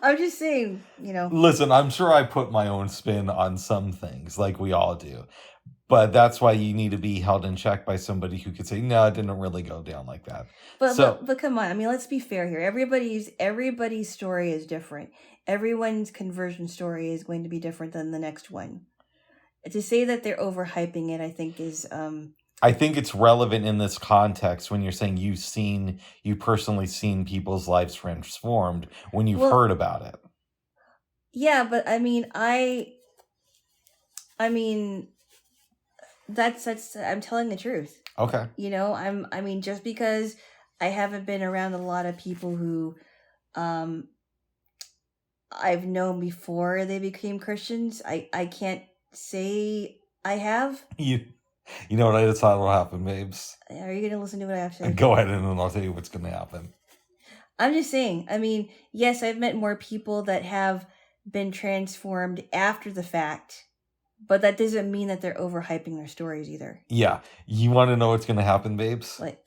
I'm just saying, Listen, I'm sure I put my own spin on some things, like we all do. But that's why you need to be held in check by somebody who could say, no, it didn't really go down like that. But come on. I mean, let's be fair here. Everybody's story is different. Everyone's conversion story is going to be different than the next one. To say that they're overhyping it, I think is... I think it's relevant in this context when you're saying you personally seen people's lives transformed when you've heard about it. Yeah, but I mean, that's I'm telling the truth. Okay. Just because I haven't been around a lot of people who I've known before they became Christians. I can't say I have. You know what I decided will happen, babes? Are you going to listen to what I have to say? Go ahead and then I'll tell you what's going to happen. I'm just saying. I mean, yes, I've met more people that have been transformed after the fact, but that doesn't mean that they're overhyping their stories either. Yeah. You want to know what's going to happen, babes? Like,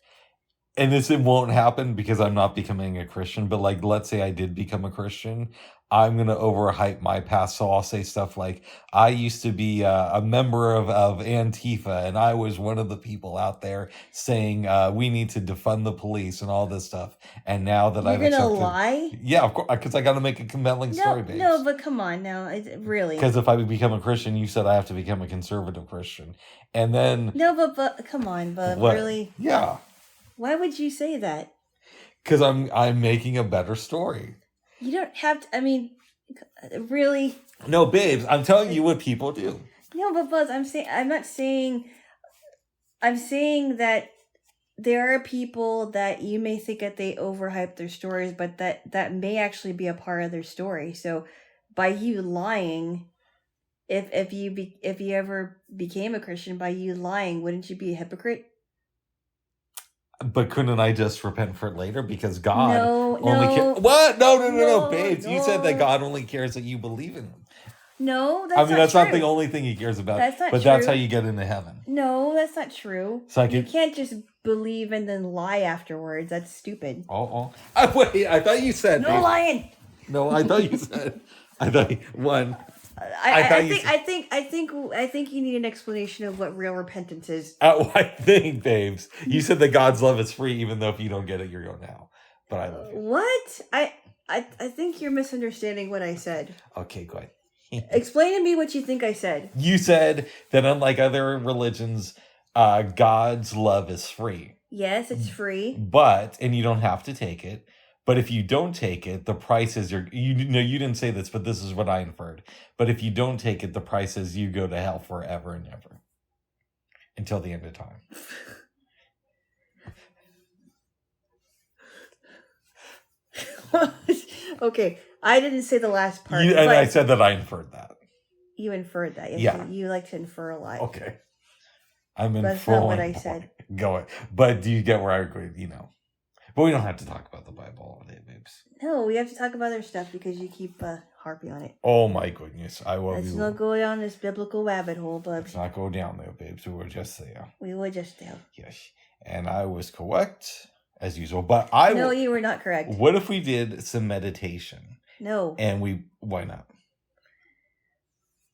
and this, it won't happen because I'm not becoming a Christian, but like, let's say I did become a Christian, I'm going to overhype my past. So I'll say stuff like, I used to be a member of Antifa, and I was one of the people out there saying we need to defund the police and all this stuff. And now that you're going to lie? Yeah, of course, because I got to make a compelling story, babes. No, but come on now. Really? Because if I become a Christian, you said I have to become a conservative Christian. And then... No, but come on, but what? Really? Yeah. Why would you say that? Because I'm making a better story. You don't have to. I mean, really? No, babes. I'm telling you what people do. No, but Buzz, I'm saying that there are people that you may think that they overhype their stories, but that may actually be a part of their story. So, by you lying, if you ever became a Christian, by you lying, wouldn't you be a hypocrite? But couldn't I just repent for it later? Because God cares. What? No, babes. You said that God only cares that you believe in Him. No, that's not that's true. not the only thing He cares about. That's not but true. That's how you get into heaven. No, that's not true. So you can't just believe and then lie afterwards. That's stupid. Wait, I thought you said no lying. No, I thought you said. I think you need an explanation of what real repentance is. I think, babes, you said that God's love is free, even though if you don't get it, you're going to hell. But I love you. What? I think you're misunderstanding what I said. Okay, go ahead. Explain to me what you think I said. You said that unlike other religions, God's love is free. Yes, it's free. And you don't have to take it. But if you don't take it, the price is you didn't say this, but this is what I inferred. But if you don't take it, the price is you go to hell forever and ever. Until the end of time. Okay, I didn't say the last part. And I said that I inferred that. You inferred that. Yes, yeah. You like to infer a lot. Okay. I'm inferring. That's not what I said. Go ahead. But do you get where I agree? But we don't have to talk about the Bible all day, babes. No, we have to talk about other stuff because you keep harping on it. Oh my goodness. Let's not go down this biblical rabbit hole, but let's not go down there, babes. We were just there. Yes. And I was correct, as usual. But No, you were not correct. What if we did some meditation? No. And why not?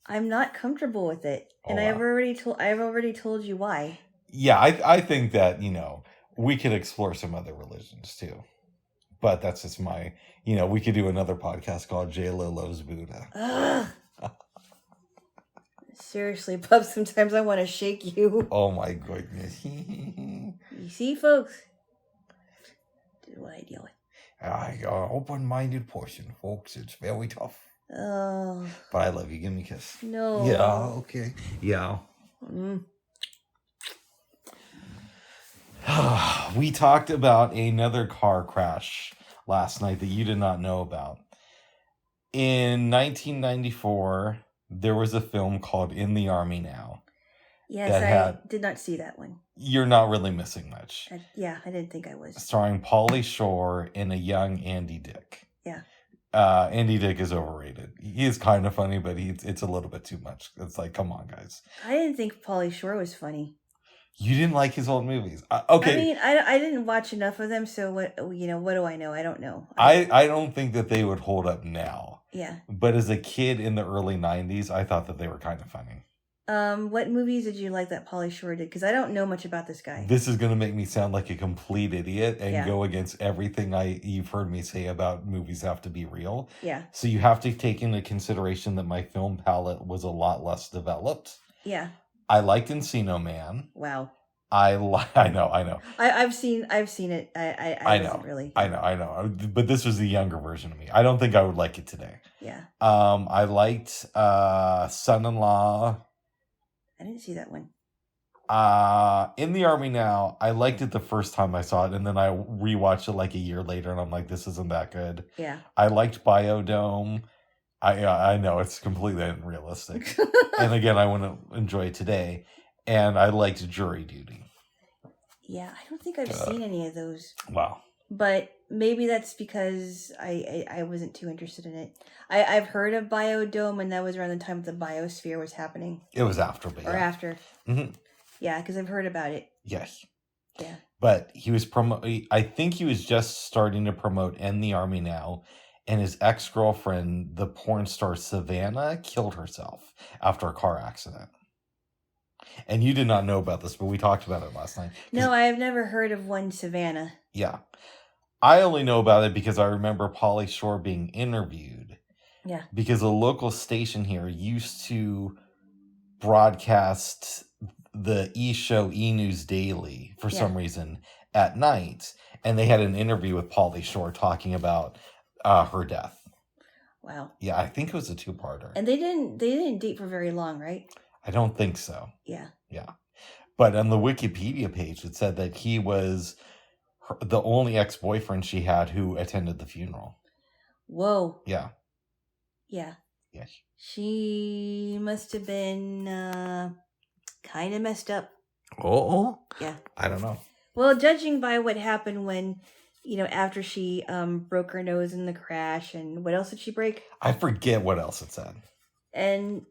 I'm not comfortable with it. And I've already told you why. Yeah, I think that, we could explore some other religions too. But that's just my, we could do another podcast called Jaylo Loves Buddha. Seriously, Bub, sometimes I want to shake you. Oh my goodness. You see, folks? This is what I deal with. Open-minded person, folks. It's very tough. Oh. But I love you. Give me a kiss. No. Yeah, okay. Yeah. We talked about another car crash last night that you did not know about. In 1994, there was a film called In the Army Now. Yes, I did not see that one. You're not really missing much. I didn't think I was. Starring Pauly Shore and a young Andy Dick. Yeah. Andy Dick is overrated. He is kind of funny, but it's a little bit too much. It's like, come on, guys. I didn't think Pauly Shore was funny. You didn't like his old movies. Okay. I mean, I didn't watch enough of them, so what do I know? I don't know. I don't think that they would hold up now. Yeah. But as a kid in the early 90s, I thought that they were kind of funny. What movies did you like that Pauly Shore did? Because I don't know much about this guy. This is going to make me sound like a complete idiot and go against everything you've heard me say about movies have to be real. Yeah. So you have to take into consideration that my film palette was a lot less developed. Yeah. I liked Encino Man. Wow. I know. I've seen it. I wasn't really. I know. But this was the younger version of me. I don't think I would like it today. Yeah. I liked Son-in-Law. I didn't see that one. In the Army Now, I liked it the first time I saw it, and then I rewatched it like a year later, and I'm like, this isn't that good. Yeah. I liked Biodome. I know it's completely unrealistic. And again, I wouldn't enjoy it today. And I liked Jury Duty. Yeah, I don't think I've seen any of those. Wow. But maybe that's because I wasn't too interested in it. I've heard of Biodome, and that was around the time the Biosphere was happening. It was after, but Or after. Mm-hmm. Yeah, because I've heard about it. Yes. Yeah. But he was I think he was just starting to promote In the Army Now, and his ex-girlfriend, the porn star Savannah, killed herself after a car accident. And you did not know about this, but we talked about it last night. No, I've never heard of one Savannah. Yeah. I only know about it because I remember Pauly Shore being interviewed. Yeah. Because a local station here used to broadcast the E-Show E-News Daily for some reason at night. And they had an interview with Pauly Shore talking about her death. Wow. Yeah, I think it was a two-parter. And they didn't date for very long, right? I don't think so. Yeah. Yeah. But on the Wikipedia page, it said that he was the only ex-boyfriend she had who attended the funeral. Whoa. Yeah. Yeah. Yes. She must have been kind of messed up. Oh? Yeah. I don't know. Well, judging by what happened when, after she broke her nose in the crash, and what else did she break? I forget what else it said. And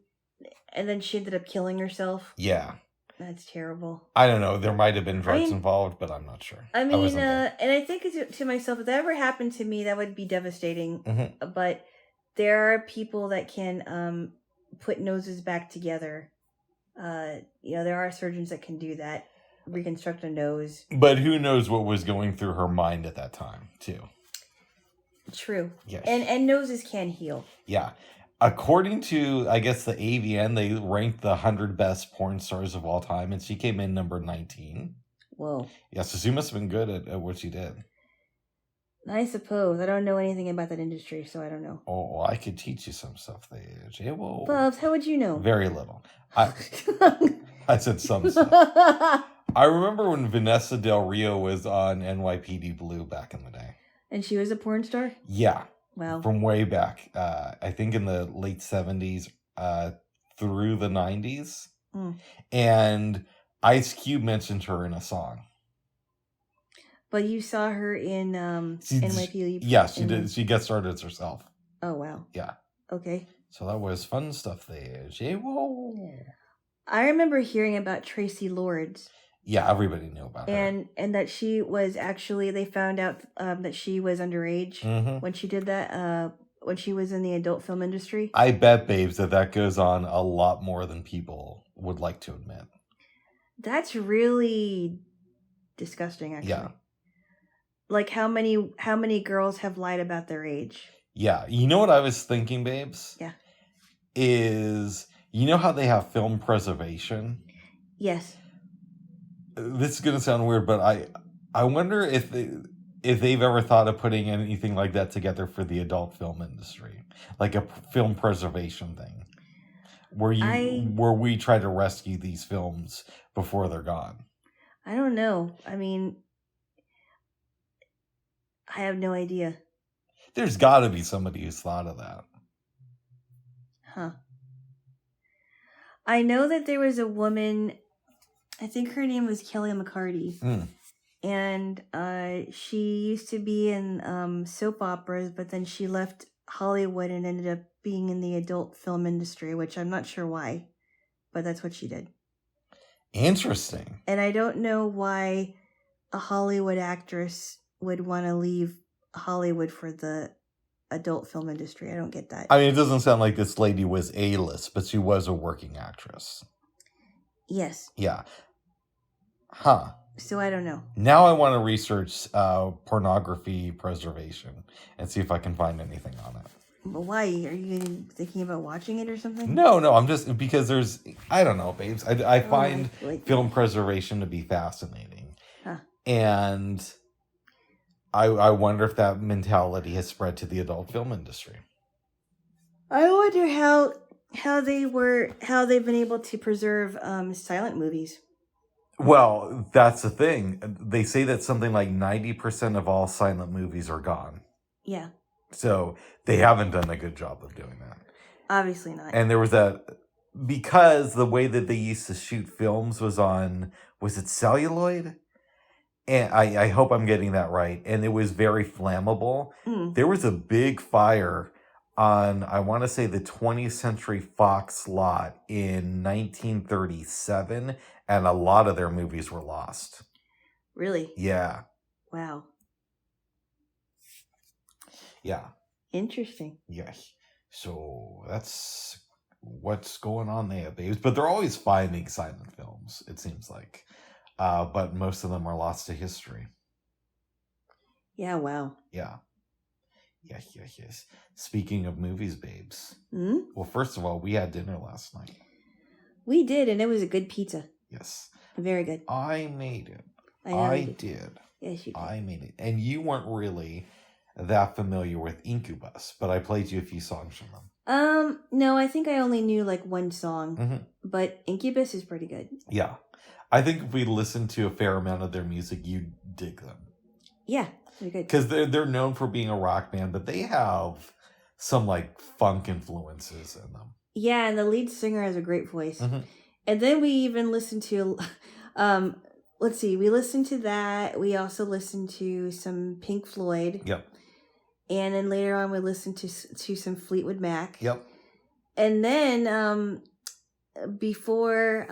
then she ended up killing herself. Yeah. That's terrible. I don't know. There might have been drugs involved, but I'm not sure. I mean, and I think to myself, if that ever happened to me, that would be devastating. Mm-hmm. But there are people that can put noses back together. There are surgeons that can do that, reconstruct a nose. But who knows what was going through her mind at that time, too. True. Yes. And noses can heal. Yeah. According to, I guess, the AVN, they ranked the 100 best porn stars of all time, and she came in number 19. Whoa. Yeah, so she must have been good at what she did. I suppose. I don't know anything about that industry, so I don't know. Oh, well, I could teach you some stuff there, Jaylo. Bubs, how would you know? Very little. I said some stuff. I remember when Vanessa Del Rio was on NYPD Blue back in the day. And she was a porn star? Yeah. Wow. From way back. I think in the late 70s through the 90s. Mm. And Ice Cube mentioned her in a song. But you saw her in NYPD? Yeah, she did. She guest starred as herself. Oh, wow. Yeah. Okay. So that was fun stuff there. Jaylo. I remember hearing about Tracy Lords. Yeah, everybody knew about her. And that she was actually, they found out that she was underage when she did that, when she was in the adult film industry. I bet, babes, that goes on a lot more than people would like to admit. That's really disgusting, actually. Yeah. Like, how many girls have lied about their age? Yeah. You know what I was thinking, babes? Yeah. Is, you know how they have film preservation? Yes. This is going to sound weird, but I wonder if they've ever thought of putting anything like that together for the adult film industry. Like a film preservation thing. Where we try to rescue these films before they're gone. I don't know. I mean, I have no idea. There's got to be somebody who's thought of that. Huh. I know that there was a woman, I think her name was Kelly McCarty. And she used to be in soap operas, but then she left Hollywood and ended up being in the adult film industry, which I'm not sure why, but that's what she did. Interesting. And I don't know why a Hollywood actress would want to leave Hollywood for the adult film industry. I don't get that. I mean, it doesn't sound like this lady was A-list, but she was a working actress. Yes. Yeah. Huh. So I don't know. Now I want to research pornography preservation and see if I can find anything on it. But why? Are you thinking about watching it or something? No, I'm just, because there's, I don't know, babes. I find film preservation to be fascinating. Huh. And I wonder if that mentality has spread to the adult film industry. I wonder how they've been able to preserve silent movies. Well, that's the thing. They say that something like 90% of all silent movies are gone. Yeah. So they haven't done a good job of doing that. Obviously not. And there was because the way that they used to shoot films was it celluloid? And I hope I'm getting that right. And it was very flammable. There was a big fire on, I want to say, the 20th Century Fox lot in 1937, and a lot of their movies were lost. Really? Yeah. Wow. Yeah. Interesting. Yeah. So that's what's going on there, babes. But they're always finding silent films, it seems like. But most of them are lost to history. Yeah, wow. Yeah. Yes. Speaking of movies, babes. Hmm? Well, first of all, we had dinner last night. We did, and it was a good pizza. Yes. Very good. I made it. I did. Yes, you did. I made it. And you weren't really that familiar with Incubus, but I played you a few songs from them. No, I think I only knew like one song. Mm-hmm. But Incubus is pretty good. Yeah. I think if we listen to a fair amount of their music, you'd dig them. Yeah, pretty good. Because they're known for being a rock band, but they have some like funk influences in them. Yeah, and the lead singer has a great voice. Mm-hmm. And then we even listened to, let's see, we listened to that. We also listened to some Pink Floyd. Yep. And then later on, we listened to some Fleetwood Mac. Yep. And then before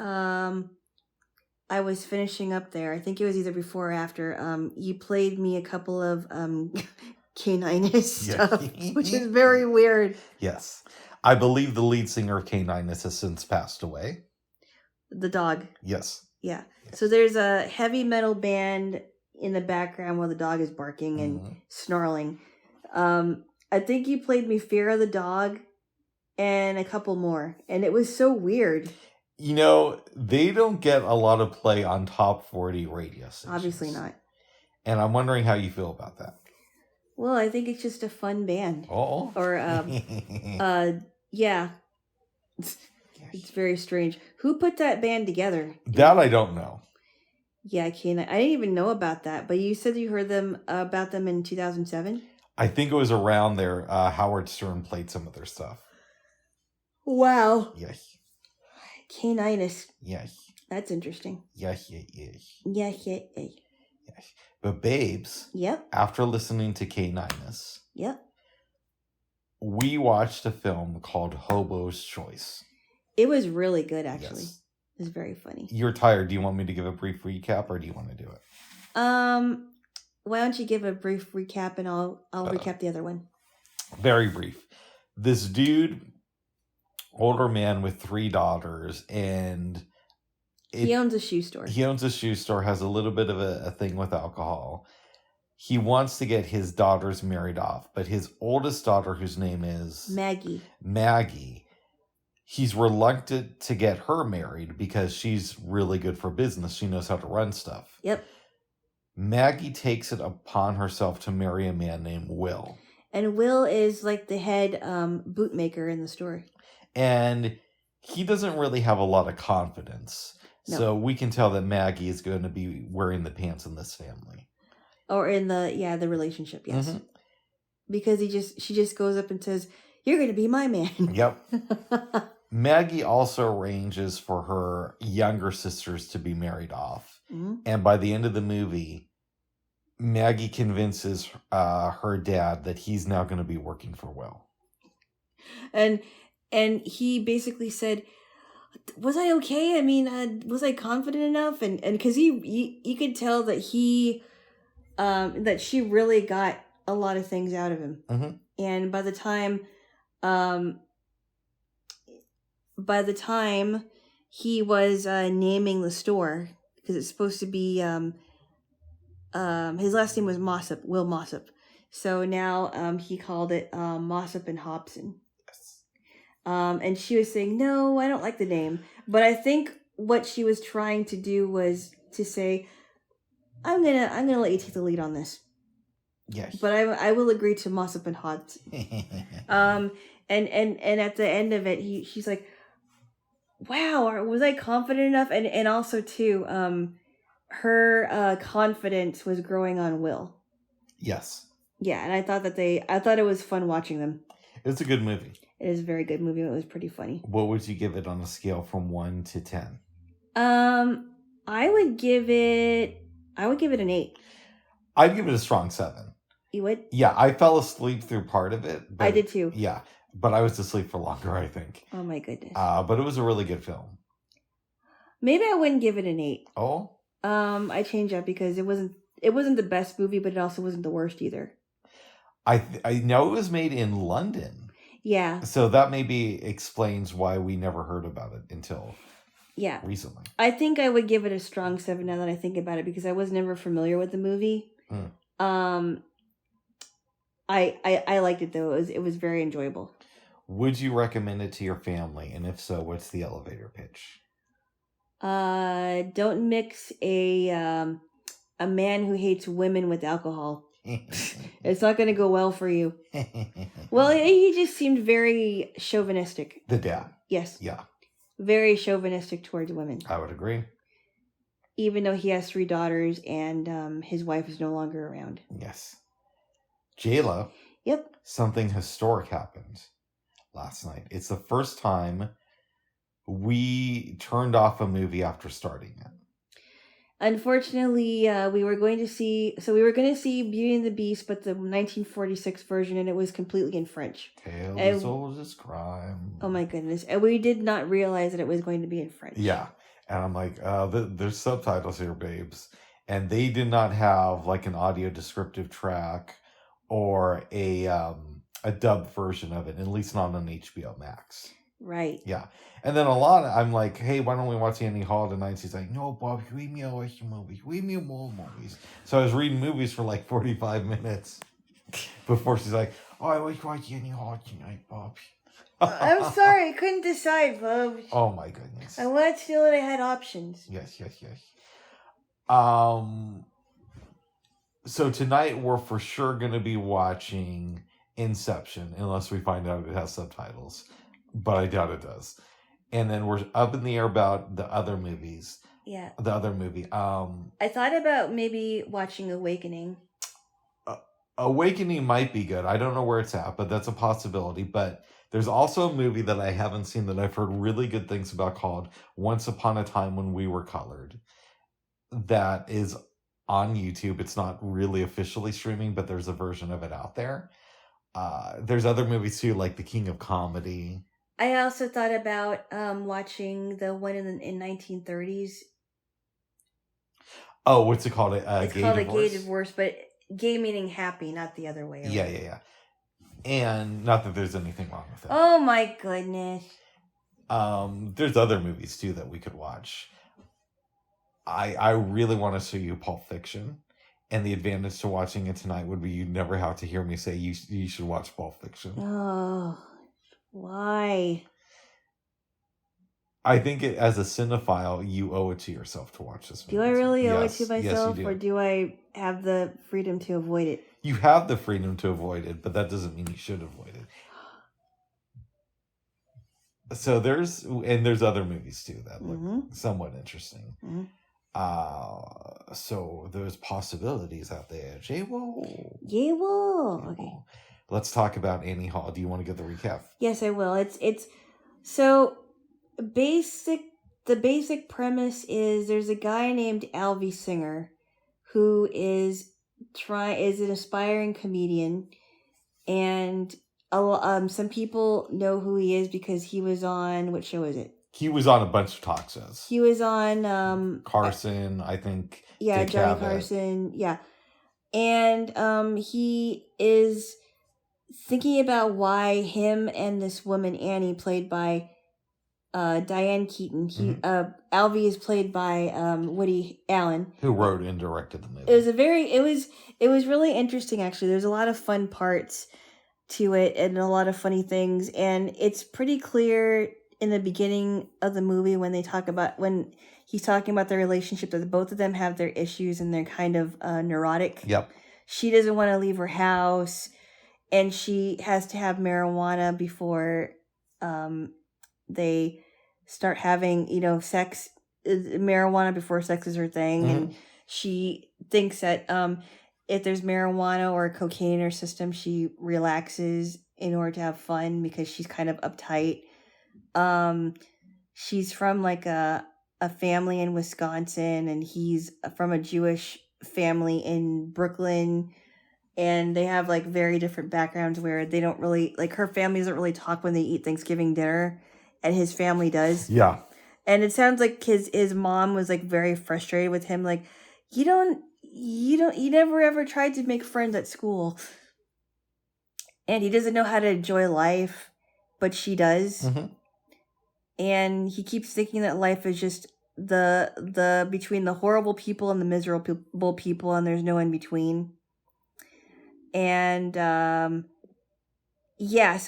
I was finishing up there, I think it was either before or after, you played me a couple of K9 stuff, which is very weird. Yes. I believe the lead singer of K9 has since passed away. The dog. Yes. Yeah. So there's a heavy metal band in the background while the dog is barking and snarling. I think you played me Fear of the Dog and a couple more. And it was so weird. You know, they don't get a lot of play on top 40 radio stations. Obviously not. And I'm wondering how you feel about that. Well, I think it's just a fun band. Oh. Or, yeah. It's very strange. Who put that band together? That I don't know. Yeah, I can't. I didn't even know about that. But you said you heard about them in 2007? I think it was around there. Howard Stern played some of their stuff. Wow. Yes. K9. Yes. That's interesting. Yes. Yes. But babes. Yep. After listening to K9, yep, we watched a film called Hobo's Choice. It was really good, actually. Yes. It was very funny. You're tired. Do you want me to give a brief recap, or do you want to do it? Why don't you give a brief recap, and I'll recap the other one. Very brief. This dude, older man with 3 daughters, and he owns a shoe store. He owns a shoe store, has a little bit of a thing with alcohol. He wants to get his daughters married off, but his oldest daughter, whose name is Maggie, he's reluctant to get her married because she's really good for business. She knows how to run stuff. Yep. Maggie takes it upon herself to marry a man named Will. And Will is like the head bootmaker in the store. And he doesn't really have a lot of confidence. No. So we can tell that Maggie is going to be wearing the pants in this family. Or in the relationship, yes. Mm-hmm. Because she just goes up and says, "You're going to be my man." Yep. Maggie also arranges for her younger sisters to be married off. Mm-hmm. And by the end of the movie, Maggie convinces her dad that he's now going to be working for Will. And he basically said, "Was I okay? I mean, was I confident enough?" And because you could tell that that she really got a lot of things out of him. Mm-hmm. And by the time he was naming the store, because it's supposed to be his last name was Mossop, Will Mossop. So now he called it Mossop and Hobson. Yes. And she was saying, "No, I don't like the name." But I think what she was trying to do was to say, I'm gonna let you take the lead on this. Yes. But I will agree to Mossop and Hobson. And at the end of it, she's like, wow, was I confident enough? And also too, her confidence was growing on Will. Yes. Yeah, and I thought it was fun watching them. It's a good movie. It is a very good movie. It was pretty funny. What would you give it on a scale from 1 to 10? I would give it an 8. I'd give it a strong 7. You would? Yeah, I fell asleep through part of it. But, I did too. Yeah, but I was asleep for longer, I think. Oh my goodness. But it was a really good film. Maybe I wouldn't give it an 8. Oh? I changed up because it wasn't the best movie, but it also wasn't the worst either. I know it was made in London. Yeah. So that maybe explains why we never heard about it until recently. I think I would give it a strong 7 now that I think about it because I was never familiar with the movie. I liked it though. It was very enjoyable. Would you recommend it to your family? And if so, what's the elevator pitch? Don't mix a man who hates women with alcohol. It's not going to go well for you. Well, he just seemed very chauvinistic. The dad. Yes. Yeah. Very chauvinistic towards women. I would agree. Even though he has 3 daughters and his wife is no longer around. Yes. Jaylo. Yep. Something historic happened last night. It's the first time we turned off a movie after starting it. Unfortunately, we were going to see Beauty and the Beast, but the 1946 version, and it was completely in French. Tale as old as crime. Oh my goodness. And we did not realize that it was going to be in French. Yeah. And I'm like, there's subtitles here, babes. And they did not have like an audio descriptive track or a dubbed version of it, at least not on HBO Max. Right. Yeah. And then I'm like, hey, why don't we watch Annie Hall tonight? She's like, no, Bob, read me more movies. So I was reading movies for like 45 minutes before she's like, oh, I like watching Annie Hall tonight, Bob. I'm sorry, I couldn't decide, Bob. Oh my goodness. I wanted to feel that I had options. Yes. So tonight we're for sure going to be watching Inception, unless we find out it has subtitles. But I doubt it does. And then we're up in the air about the other movies. Yeah. The other movie. I thought about maybe watching Awakening. Awakening might be good. I don't know where it's at, but that's a possibility. But there's also a movie that I haven't seen that I've heard really good things about called Once Upon a Time When We Were Colored. That is on YouTube. It's not really officially streaming, but there's a version of it out there. There's other movies too, like The King of Comedy. I also thought about watching the one in 1930s. Oh, what's it called? It's called A Gay Divorce, but gay meaning happy, not the other way around. Yeah. And not that there's anything wrong with it. Oh my goodness. There's other movies too that we could watch. I really want to show you Pulp Fiction. And the advantage to watching it tonight would be you'd never have to hear me say you should watch Pulp Fiction. Oh, why? I think as a cinephile, you owe it to yourself to watch this movie. Do I really owe it to myself? Yes, you do. Or do I have the freedom to avoid it? You have the freedom to avoid it, but that doesn't mean you should avoid it. So there's other movies too that look somewhat interesting. Mm-hmm. So there's possibilities out there. Jaylo. Okay. Let's talk about Annie Hall. Do you want to get the recap? Yes, I will. It's so basic. The basic premise is there's a guy named Alvy Singer who is an aspiring comedian, and some people know who he is because he was on, what show is it? He was on a bunch of talk shows. He was on Carson, I think. Yeah, Johnny Carson. Yeah. And he is thinking about why him and this woman Annie, played by Diane Keaton. Alvy is played by Woody Allen, who wrote and directed the movie. It was really interesting actually. There's a lot of fun parts to it and a lot of funny things, and it's pretty clear in the beginning of the movie when he's talking about their relationship that both of them have their issues and they're kind of neurotic. Yep. She doesn't want to leave her house, and she has to have marijuana before they start having, sex, marijuana before sex is her thing. Mm-hmm. And she thinks that if there's marijuana or cocaine in her system, she relaxes in order to have fun because she's kind of uptight. She's from like a family in Wisconsin, and he's from a Jewish family in Brooklyn. And they have like very different backgrounds where they don't really, like, her family doesn't really talk when they eat Thanksgiving dinner, and his family does. Yeah. And it sounds like his mom was like very frustrated with him. Like, you never ever tried to make friends at school. And he doesn't know how to enjoy life, but she does. Mm-hmm. And he keeps thinking that life is just the between the horrible people and the miserable people, and there's no in between. And so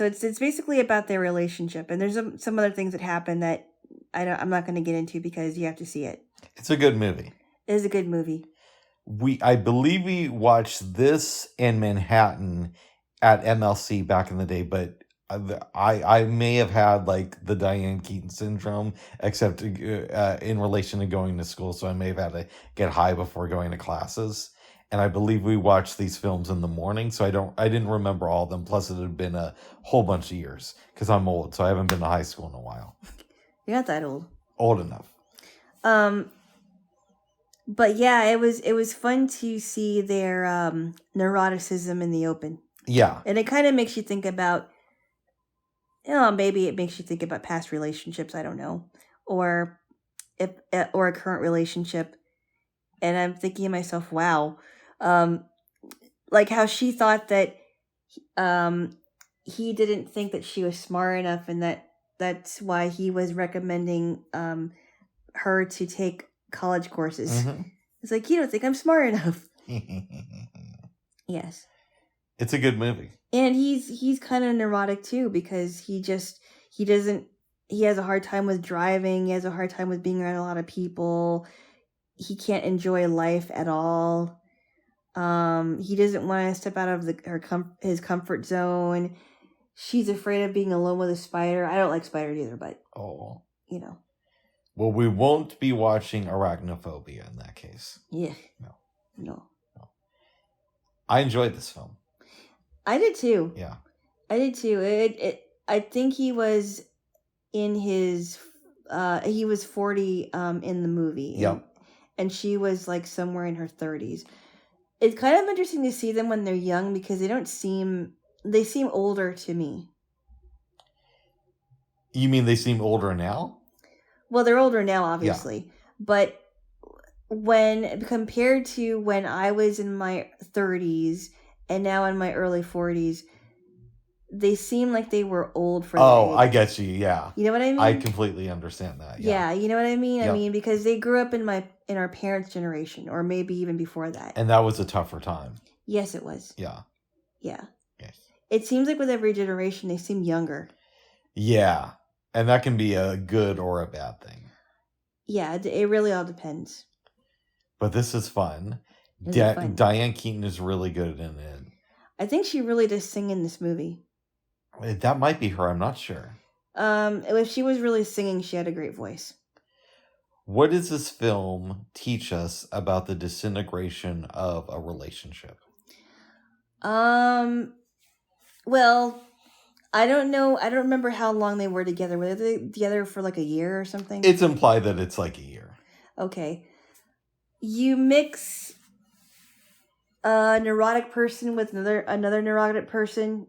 it's basically about their relationship. And there's some other things that happen that I'm not going to get into because you have to see it. It's a good movie. It is a good movie. I believe we watched this in Manhattan at MLC back in the day, but I may have had like the Diane Keaton syndrome, except in relation to going to school. So I may have had to get high before going to classes. And I believe we watched these films in the morning, so I didn't remember all of them. Plus, it had been a whole bunch of years because I'm old, so I haven't been to high school in a while. You're not that old. Old enough. But yeah, it was fun to see their neuroticism in the open. Yeah, and it kind of makes you think about, maybe it makes you think about past relationships. I don't know, or a current relationship. And I'm thinking to myself, wow. Like how she thought that he didn't think that she was smart enough, and that's why he was recommending her to take college courses. Mm-hmm. It's like, you don't think I'm smart enough. Yes. It's a good movie. And he's kind of neurotic too, because he has a hard time with driving, he has a hard time with being around a lot of people. He can't enjoy life at all. He doesn't want to step out of his comfort zone. She's afraid of being alone with a spider. I don't like spiders either, but well, we won't be watching Arachnophobia in that case. Yeah. No. I enjoyed this film. I did too. Yeah. I did too. I think he was in his he was 40 in the movie. Yep. And she was like somewhere in her 30s. It's kind of interesting to see them when they're young because they seem older to me. You mean they seem older now? Well, they're older now, obviously. Yeah. But when compared to when I was in my 30s and now in my early 40s, they seem like they were old for Oh, I get you, yeah. You know what I mean? I completely understand that. Yeah, you know what I mean? Yep. I mean, because they grew up in our parents' generation, or maybe even before that. And that was a tougher time. Yes, it was. Yeah. Yeah. Yes. It seems like with every generation, they seem younger. Yeah. And that can be a good or a bad thing. Yeah, it really all depends. But this is fun. Diane Keaton is really good in it. I think she really does sing in this movie. That might be her. I'm not sure. If she was really singing, she had a great voice. What does this film teach us about the disintegration of a relationship? Well, I don't know. I don't remember how long they were together. Were they together for like a year or something? It's implied that it's like a year. Okay. You mix a neurotic person with another neurotic person.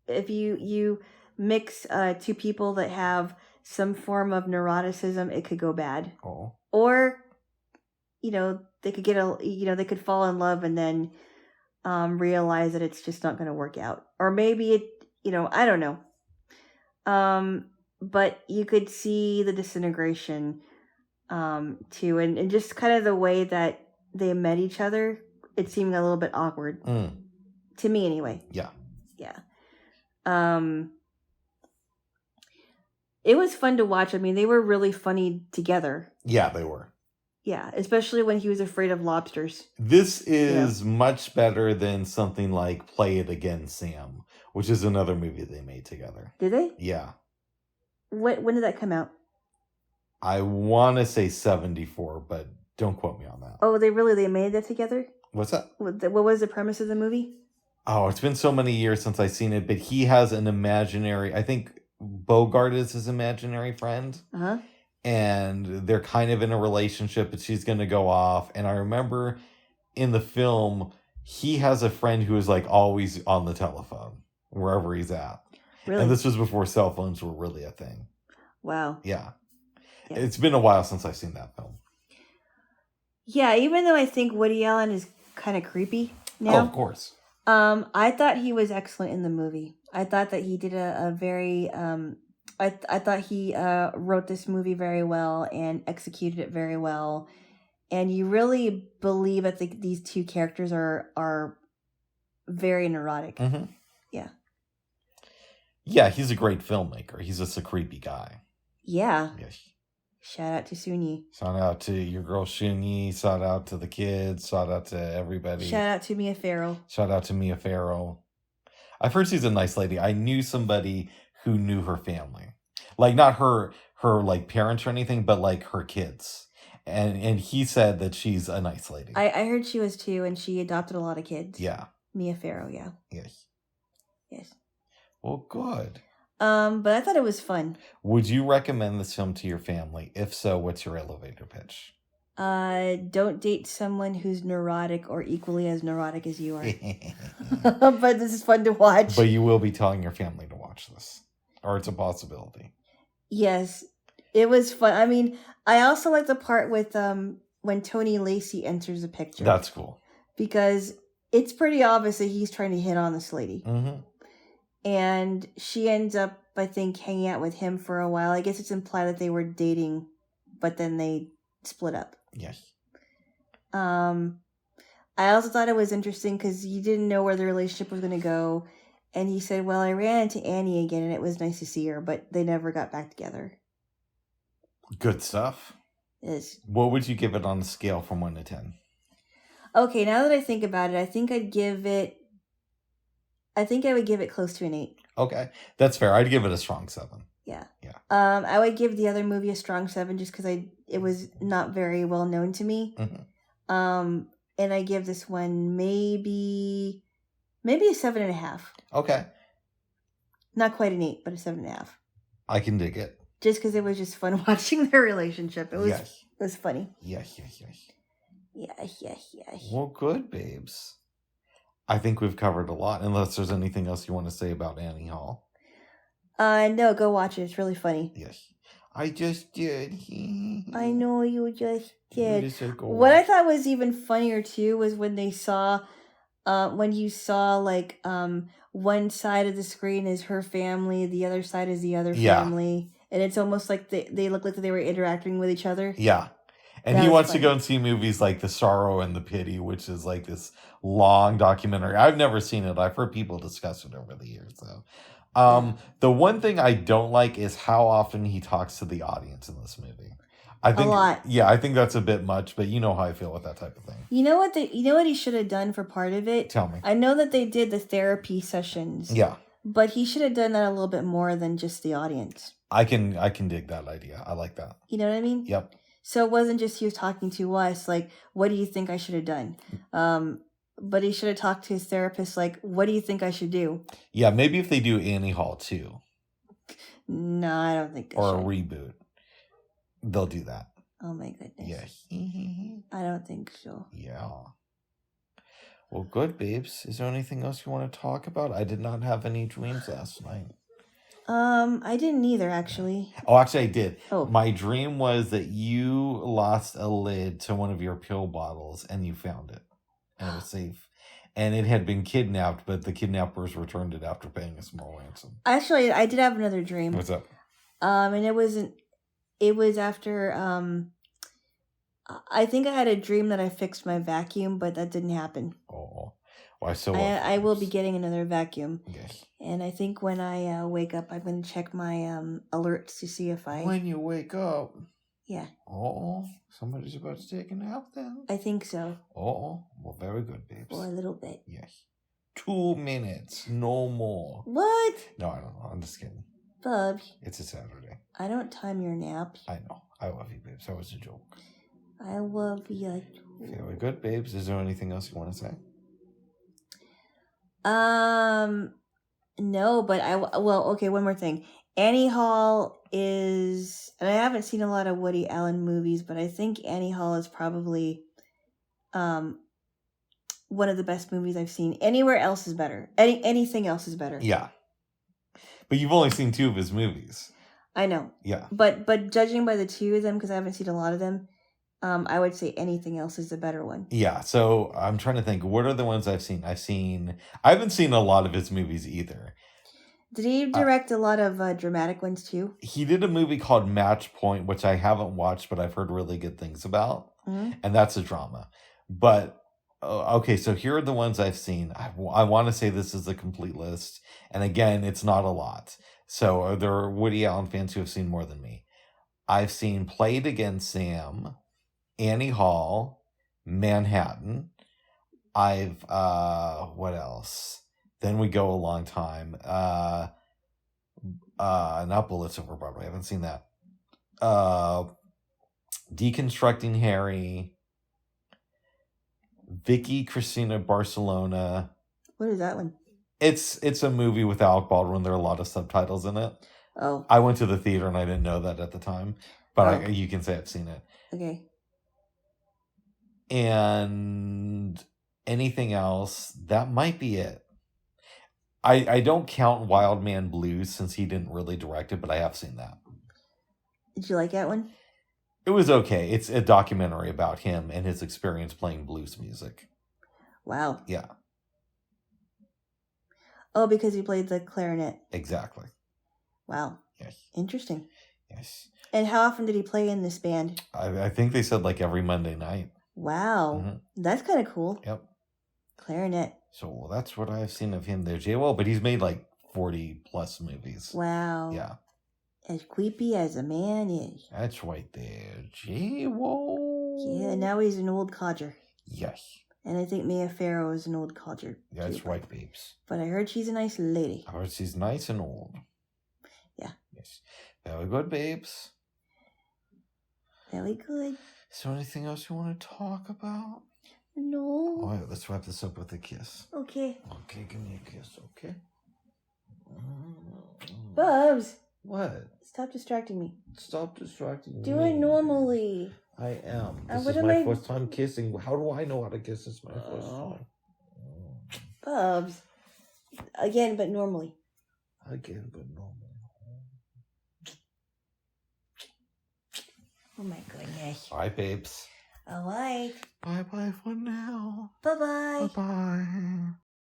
If you mix two people that have some form of neuroticism, it could go bad. Oh. Or, they could they could fall in love and then realize that it's just not going to work out. Or maybe it, I don't know. But you could see the disintegration too, and just kind of the way that they met each other, it seemed a little bit awkward. To me anyway. Yeah. Yeah. It was fun to watch. I mean, they were really funny together. Yeah, they were. Yeah, especially when he was afraid of lobsters. This is much better than something like Play It Again, Sam, which is another movie they made together. Did they? Yeah. When did that come out? I want to say 74, but don't quote me on that. Oh, they made that together? What's that? What was the premise of the movie? Oh, it's been so many years since I've seen it, but he has an imaginary, I think Bogart is his imaginary friend. Uh-huh. And they're kind of in a relationship, but she's going to go off. And I remember in the film, he has a friend who is like always on the telephone, wherever he's at. Really? And this was before cell phones were really a thing. Wow. Yeah. It's been a while since I've seen that film. Yeah, even though I think Woody Allen is kind of creepy now. Oh, of course. I thought he was excellent in the movie. I thought that he did a very... I thought he wrote this movie very well and executed it very well. And you really believe that these two characters are very neurotic. Mm-hmm. Yeah. Yeah, he's a great filmmaker. He's just a creepy guy. Yeah. Yes. Shout out to Sunyi. Shout out to your girl Sunyi. Shout out to the kids. Shout out to everybody. Shout out to Mia Farrow. Shout out to Mia Farrow. I've heard she's a nice lady. I knew somebody who knew her family. Like not her like parents or anything, but like her kids. And he said that she's a nice lady. I heard she was too, and she adopted a lot of kids. Yeah. Mia Farrow, yeah. Yes. Yes. Well, good. But I thought it was fun. Would you recommend this film to your family? If so, what's your elevator pitch? Don't date someone who's neurotic or equally as neurotic as you are. But this is fun to watch. But you will be telling your family to watch this. Or it's a possibility. Yes. It was fun. I mean, I also like the part with when Tony Lacey enters the picture. That's cool. Because it's pretty obvious that he's trying to hit on this lady. Mm-hmm. And she ends up, I think, hanging out with him for a while. I guess it's implied that they were dating, but then they split up. Yes. I also thought it was interesting because you didn't know where the relationship was going to go. And he said, well, I ran into Annie again and it was nice to see her, but they never got back together. Good stuff. Yes. What would you give it on a scale from 1 to 10? Okay, now that I think about it, I think I would give it close to an 8. Okay, that's fair. I'd give it a strong 7. Yeah. Yeah. I would give the other movie a strong 7 just because it was not very well known to me. Mm-hmm. And I give this one maybe a 7.5. Okay. Not quite an 8, but a 7.5. I can dig it. Just because it was just fun watching their relationship. It was funny. Yes. Yeah. Well, good, babes. I think we've covered a lot, unless there's anything else you want to say about Annie Hall. No, go watch it. It's really funny. Yes. I just did. I know you just did. What I thought was even funnier, too, was when they saw... when you saw, like, one side of the screen is her family, the other side is the other family. And it's almost like they look like they were interacting with each other. Yeah. And he wants to go and see movies like The Sorrow and the Pity, which is like this long documentary. I've never seen it. I've heard people discuss it over the years, though. The one thing I don't like is how often he talks to the audience in this movie. I think, a lot. Yeah, I think that's a bit much, but you know how I feel with that type of thing. You know what he should have done for part of it? Tell me. I know that they did the therapy sessions. Yeah. But he should have done that a little bit more than just the audience. I can dig that idea. I like that. You know what I mean? Yep. So it wasn't just he was talking to us, like, what do you think I should have done? But he should have talked to his therapist, like, what do you think I should do? Yeah, maybe if they do Annie Hall 2. No, I don't think they or should. A reboot. They'll do that. Oh my goodness. Yeah. I don't think so. Yeah. Well, good, babes. Is there anything else you want to talk about? I did not have any dreams last night. I didn't either, actually. Oh, actually, I did. Oh. My dream was that you lost a lid to one of your pill bottles and you found it. And it was safe. And it had been kidnapped, but the kidnappers returned it after paying a small ransom. Actually, I did have another dream. What's up? And it was after, I think I had a dream that I fixed my vacuum, but that didn't happen. Oh. Why so? I will be getting another vacuum. Yes. And I think when I wake up, I'm going to check my alerts to see if I... When you wake up? Yeah. Oh, somebody's about to take a nap then? I think so. Oh, well, very good, babes. Or a little bit. Yes. 2 minutes, no more. What? No, I don't know. I'm just kidding. Bub. It's a Saturday. I don't time your naps. I know. I love you, babes. That was a joke. I love you. Very good, babes. Is there anything else you want to say? No, but okay, one more thing. Annie Hall is, and I haven't seen a lot of Woody Allen movies, but I think Annie Hall is probably one of the best movies I've seen. Anywhere else is better. Anything else is better. Yeah. But you've only seen 2 of his movies. I know. Yeah. But judging by the 2 of them, because I haven't seen a lot of them, I would say anything else is the better one. Yeah. So I'm trying to think. What are the ones I've seen? I haven't seen a lot of his movies either. Did he direct a lot of dramatic ones too? He did a movie called Match Point, which I haven't watched, but I've heard really good things about. Mm-hmm. And that's a drama. But, okay, so here are the ones I've seen. I want to say this is a complete list. And again, it's not a lot. So there are Woody Allen fans who have seen more than me. I've seen Play It Again, Sam, Annie Hall, Manhattan. I've, what else? Then we go a long time. Not Bullets Over Broadway. I haven't seen that. Deconstructing Harry. Vicky Cristina Barcelona. What is that one? It's a movie with Alec Baldwin. There are a lot of subtitles in it. Oh. I went to the theater and I didn't know that at the time. But you can say I've seen it. Okay. And anything else, that might be it. I don't count Wild Man Blues since he didn't really direct it, but I have seen that. Did you like that one? It was okay. It's a documentary about him and his experience playing blues music. Wow. Yeah. Oh, because he played the clarinet. Exactly. Wow. Yes. Interesting. Yes. And how often did he play in this band? I think they said like every Monday night. Wow. Mm-hmm. That's kind of cool. Yep. Clarinet. So that's what I've seen of him there, Jaylo. But he's made like 40 plus movies. Wow. Yeah. As creepy as a man is. That's right there, Jaylo. Yeah, now he's an old codger. Yes. And I think Mia Farrow is an old codger. That's too. right, babes. But I heard she's a nice lady. I heard she's nice and old. Yeah. Yes. Very good, babes. Very good. Is there anything else you want to talk about? No. All right, let's wrap this up with a kiss. Okay. Okay, give me a kiss, okay? Bubs. What? Stop distracting me. Stop distracting me. Do it normally. I am. This what is am my I- first time kissing. How do I know how to kiss? It's my first time. Bubs. Again, but normally. Again, but normal. Oh my goodness. All right, babes. All right. Bye-bye for now. Bye-bye. Bye-bye.